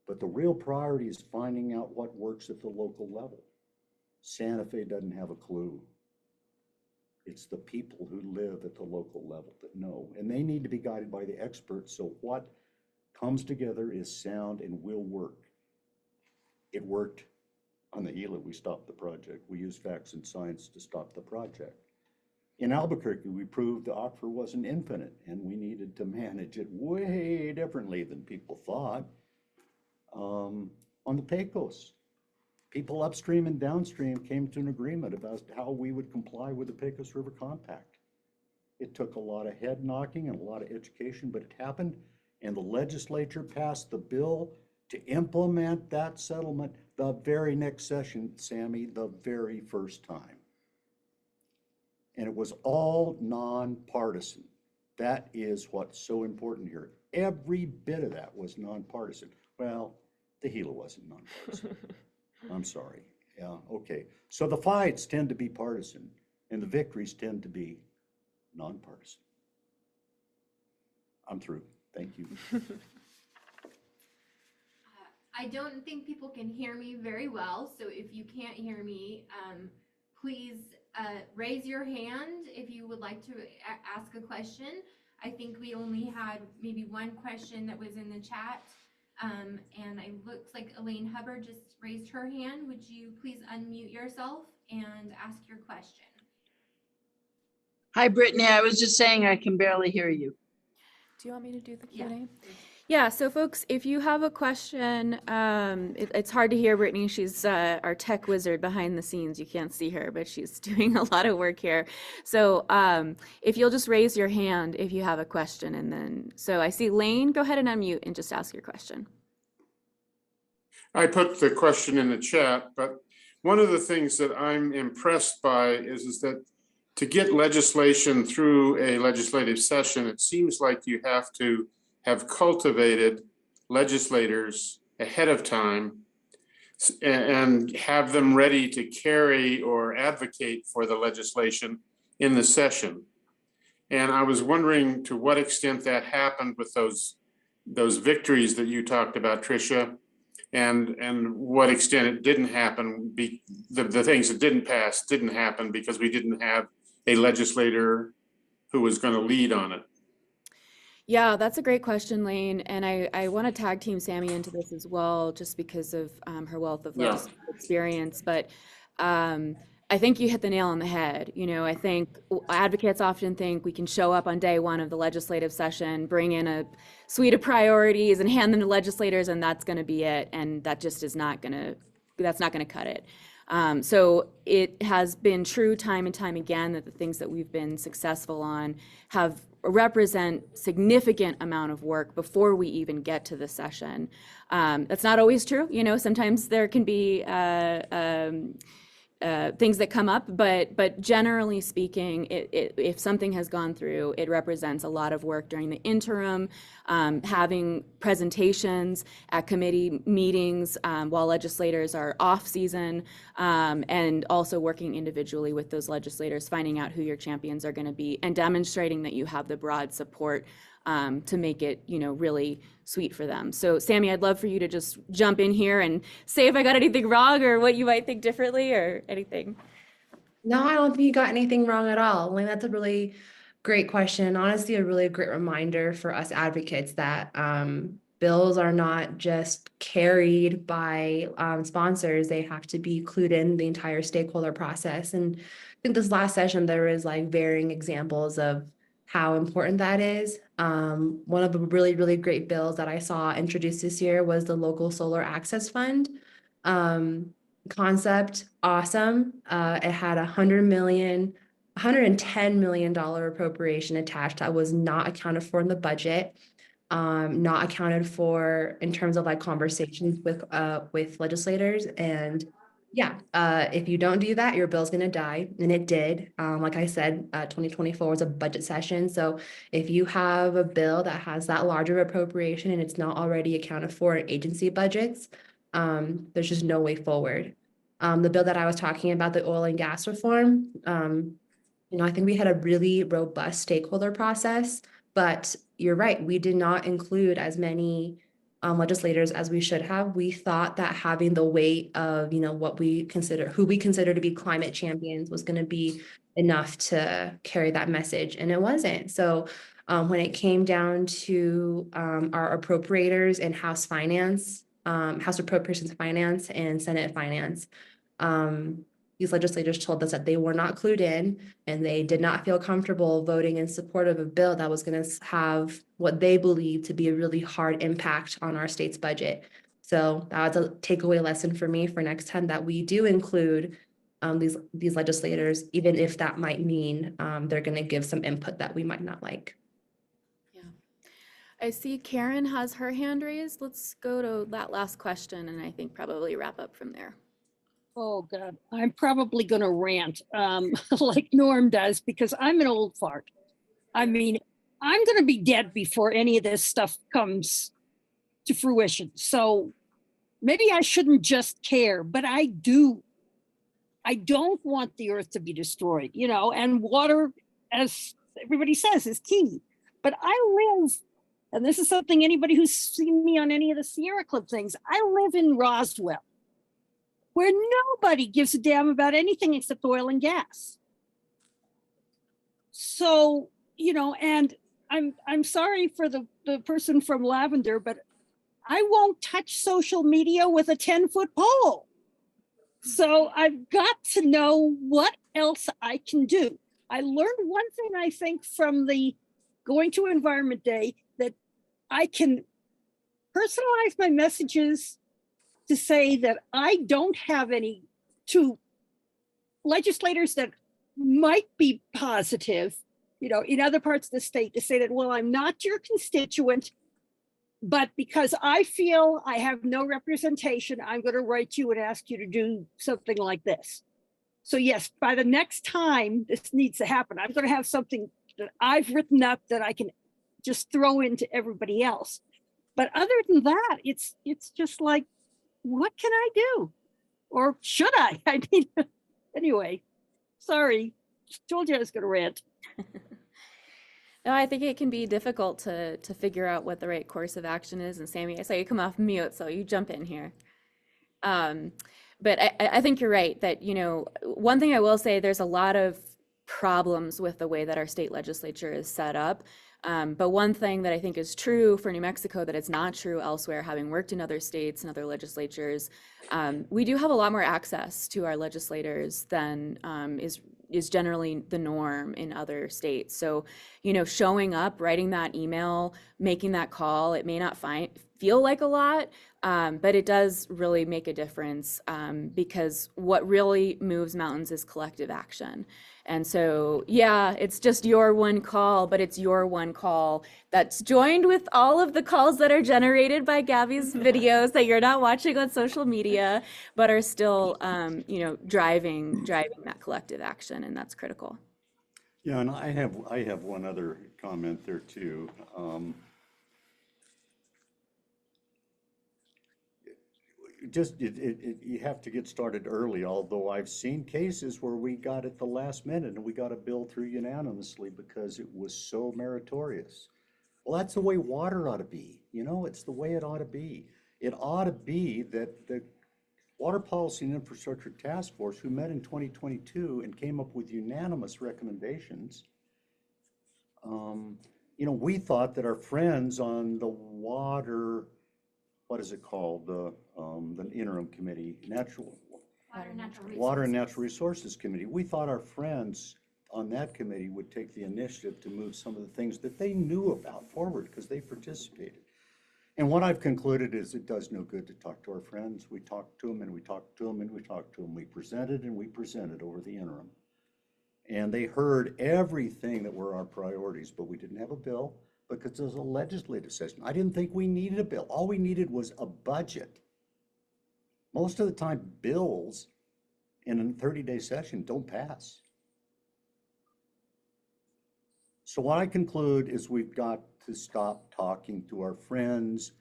But the real priority is finding out what works at the local level. Santa Fe doesn't have a clue. It's the people who live at the local level that know, and they need to be guided by the experts. So what comes together is sound and will work. It worked on the Gila. We stopped the project. We used facts and science to stop the project. In Albuquerque, we proved the aquifer wasn't infinite, and we needed to manage it way differently than people thought. On the Pecos, people upstream and downstream came to an agreement about how we would comply with the Pecos River Compact. It took a lot of head knocking and a lot of education, but it happened, And the legislature passed the bill to implement that settlement the very next session, Sammy, the very first time. And it was all nonpartisan. That is what's so important here. Every bit of that was nonpartisan. Well, the Gila wasn't nonpartisan. I'm sorry. Yeah, okay. So the fights tend to be partisan and the victories tend to be nonpartisan. I'm through. Thank you. I don't think people can hear me very well, so if you can't hear me, please raise your hand if you would like to ask a question. I think we only had maybe one question that was in the chat, and it looks like Elaine Hubbard just raised her hand. Would you please unmute yourself and ask your question? Hi, Brittany. I was just saying I can barely hear you. Do you want me to do the Yeah. Q&A? Yeah, so folks, if you have a question, it's hard to hear Brittany. She's our tech wizard behind the scenes. You can't see her, but she's doing a lot of work here. So if you'll just raise your hand if you have a question, and then, so I see Lane, go ahead and unmute and just ask your question. I put the question in the chat, but one of the things that I'm impressed by is that to get legislation through a legislative session, it seems like you have to have cultivated legislators ahead of time and have them ready to carry or advocate for the legislation in the session. And I was wondering to what extent that happened with those victories that you talked about, Tricia, and what extent it didn't happen. The things that didn't pass didn't happen because we didn't have a legislator who was going to lead on it. Yeah, that's a great question, Lane. And I want to tag team Sammi into this as well, just because of her wealth of legislative experience. But I think you hit the nail on the head. You know, I think advocates often think we can show up on day one of the legislative session, bring in a suite of priorities and hand them to legislators, and that's going to be it. And that just is not going to, that's not going to cut it. So it has been true time and time again that the things that we've been successful on have represent significant amount of work before we even get to the session. That's not always true. You know, sometimes there can be things that come up, but generally speaking, if something has gone through, it represents a lot of work during the interim, having presentations at committee meetings while legislators are off season, and also working individually with those legislators, finding out who your champions are going to be, and demonstrating that you have the broad support to make it, you know, really sweet for them. So Sammi, I'd love for you to just jump in here and say if I got anything wrong or what you might think differently or anything. No, I don't think you got anything wrong at all. Like, that's a really great question. And honestly, a really great reminder for us advocates that bills are not just carried by sponsors. They have to be clued in the entire stakeholder process. And I think this last session, there was like varying examples of how important that is. One of the really, really great bills that I saw introduced this year was the Local Solar Access Fund. Concept, awesome. It had $110 million appropriation attached that was not accounted for in the budget, not accounted for in terms of like conversations with legislators. And yeah, if you don't do that, your bill's gonna die, and it did. Like I said, 2024 was a budget session. So if you have a bill that has that larger appropriation and it's not already accounted for in agency budgets, there's just no way forward. The bill that I was talking about, the oil and gas reform, you know, I think we had a really robust stakeholder process, but you're right, we did not include as many legislators as we should have. We thought that having the weight of, you know, who we consider to be climate champions was going to be enough to carry that message, and it wasn't. So when it came down to our appropriators in House Finance, House Appropriations Finance and Senate Finance, these legislators told us that they were not clued in and they did not feel comfortable voting in support of a bill that was going to have what they believed to be a really hard impact on our state's budget. So that was a takeaway lesson for me for next time, that we do include these legislators, even if that might mean they're going to give some input that we might not like. I see Karen has her hand raised. Let's go to that last question and I think probably wrap up from there. Oh God, I'm probably gonna rant like Norm does because I'm an old fart. I mean, I'm gonna be dead before any of this stuff comes to fruition. So maybe I shouldn't just care, but I do. I don't want the earth to be destroyed, you know, and water, as everybody says, is key. But I live, and this is something anybody who's seen me on any of the Sierra Club things, I live in Roswell, where nobody gives a damn about anything except oil and gas. So, you know, and I'm sorry for the person from Lavendr, but I won't touch social media with a 10-foot pole. So I've got to know what else I can do. I learned one thing, I think, from the going to Environment Day, that I can personalize my messages to say that I don't have any, to legislators that might be positive, you know, in other parts of the state, to say that, well, I'm not your constituent, but because I feel I have no representation, I'm going to write you and ask you to do something like this. So yes, by the next time this needs to happen, I'm going to have something that I've written up that I can just throw into everybody else. But other than that, it's just like, what can I do? Or should I? I mean, anyway, sorry, told you I was going to rant. No, I think it can be difficult to figure out what the right course of action is. And Sammi, I saw you come off mute, so you jump in here. But I think you're right that, you know, one thing I will say, there's a lot of problems with the way that our state legislature is set up. But one thing that I think is true for New Mexico that it's not true elsewhere, having worked in other states and other legislatures, we do have a lot more access to our legislators than is generally the norm in other states. So, you know, showing up, writing that email, making that call, it may not feel like a lot, but it does really make a difference, because what really moves mountains is collective action. And so, yeah, it's just your one call, but it's your one call that's joined with all of the calls that are generated by Gabby's videos that you're not watching on social media, but are still, you know, driving that collective action, and that's critical. Yeah, and I have one other comment there too. You have to get started early, although I've seen cases where we got it the last minute and we got a bill through unanimously because it was so meritorious. Well, that's the way water ought to be. You know, it's the way it ought to be. It ought to be that the Water Policy and Infrastructure Task Force, who met in 2022 and came up with unanimous recommendations, you know, we thought that our friends on the water, what is it called? The interim committee, Water and Natural Resources Committee. We thought our friends on that committee would take the initiative to move some of the things that they knew about forward because they participated. And what I've concluded is it does no good to talk to our friends. We talked to them and we talked to them and we talked to them. We presented and we presented over the interim. And they heard everything that were our priorities, but we didn't have a bill because it was a legislative session. I didn't think we needed a bill. All we needed was a budget. Most of the time, bills in a 30-day session don't pass. So what I conclude is we've got to stop talking to our friends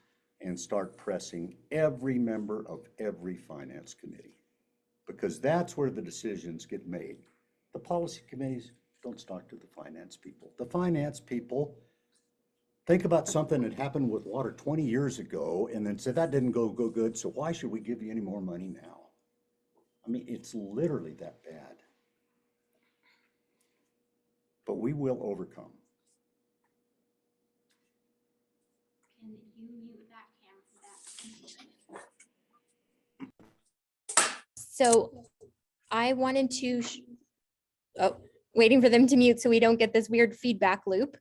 and start pressing every member of every finance committee, because that's where the decisions get made. The policy committees don't talk to the finance people. The finance people think about something that happened with water 20 years ago and then say that didn't go good, so why should we give you any more money now? I mean, it's literally that bad. But we will overcome. Can you mute that camera? So I wanted to, waiting for them to mute so we don't get this weird feedback loop.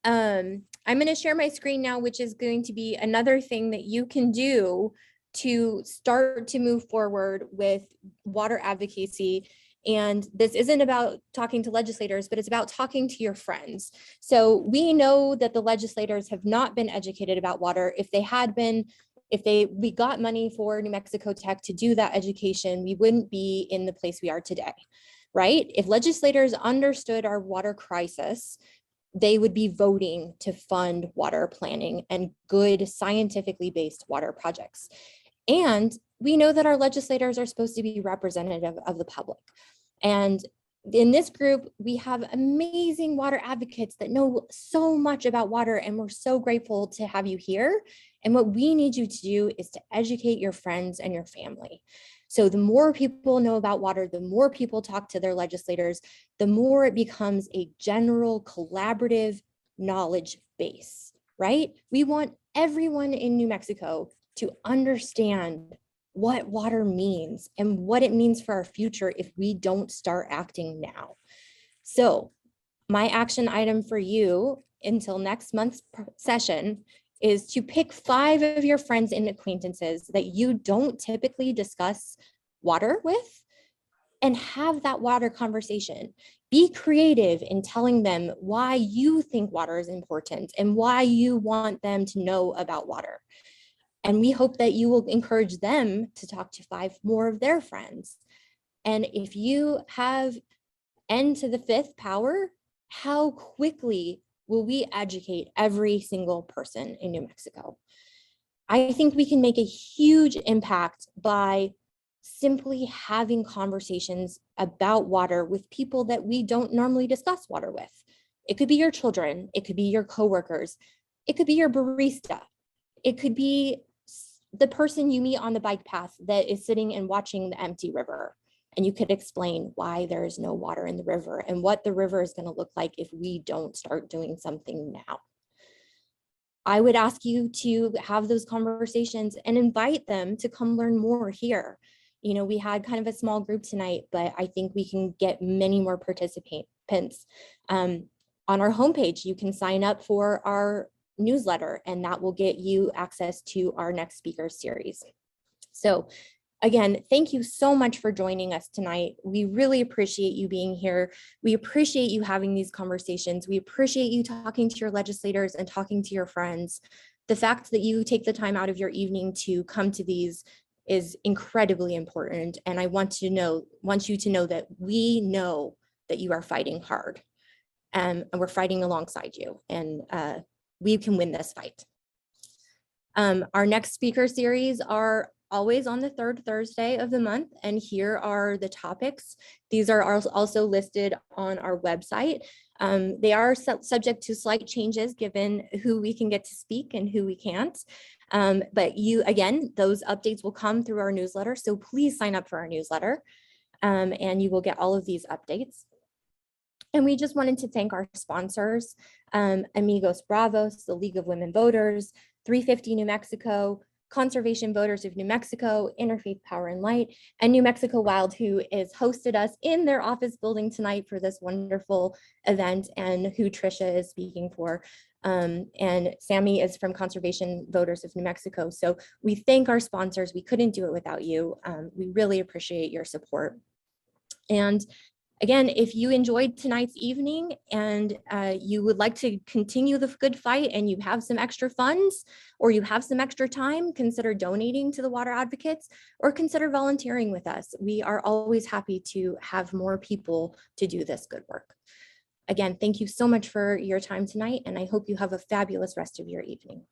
I'm going to share my screen now, which is going to be another thing that you can do to start to move forward with water advocacy And this isn't about talking to legislators, but it's about talking to your friends. So we know that the legislators have not been educated about water. If they had been, we got money for New Mexico Tech to do that education, we wouldn't be in the place we are today, right? If legislators understood our water crisis, they would be voting to fund water planning and good scientifically based water projects. And we know that our legislators are supposed to be representative of the public. And in this group, we have amazing water advocates that know so much about water, and we're so grateful to have you here. And what we need you to do is to educate your friends and your family. So the more people know about water, the more people talk to their legislators, the more it becomes a general collaborative knowledge base, right? We want everyone in New Mexico to understand what water means and what it means for our future if we don't start acting now. So my action item for you until next month's session is to pick 5 of your friends and acquaintances that you don't typically discuss water with and have that water conversation. Be creative in telling them why you think water is important and why you want them to know about water. And we hope that you will encourage them to talk to 5 more of their friends. And if you have n to the 5th power, how quickly will we educate every single person in New Mexico? I think we can make a huge impact by simply having conversations about water with people that we don't normally discuss water with. It could be your children, it could be your coworkers, it could be your barista, it could be the person you meet on the bike path that is sitting and watching the empty river. And you could explain why there is no water in the river and what the river is going to look like if we don't start doing something now. I would ask you to have those conversations and invite them to come learn more here. You know, we had kind of a small group tonight, but I think we can get many more participants. On our homepage, you can sign up for our newsletter, and that will get you access to our next speaker series. So again, thank you so much for joining us tonight. We really appreciate you being here. We appreciate you having these conversations. We appreciate you talking to your legislators and talking to your friends. The fact that you take the time out of your evening to come to these is incredibly important. And I want you to know that we know that you are fighting hard, and we're fighting alongside you, and we can win this fight. Our next speaker series are always on the 3rd Thursday of the month, and here are the topics. These are also listed on our website. They are subject to slight changes given who we can get to speak and who we can't. But again, those updates will come through our newsletter, so please sign up for our newsletter, and you will get all of these updates. And we just wanted to thank our sponsors, Amigos Bravos, the League of Women Voters, 350 New Mexico, Conservation Voters of New Mexico, Interfaith Power and Light, and New Mexico Wild, who has hosted us in their office building tonight for this wonderful event, and who Tricia is speaking for. And Sammi is from Conservation Voters of New Mexico. So we thank our sponsors. We couldn't do it without you. We really appreciate your support. And again, if you enjoyed tonight's evening and you would like to continue the good fight and you have some extra funds or you have some extra time, consider donating to the Water Advocates or consider volunteering with us. We are always happy to have more people to do this good work. Again, thank you so much for your time tonight, and I hope you have a fabulous rest of your evening.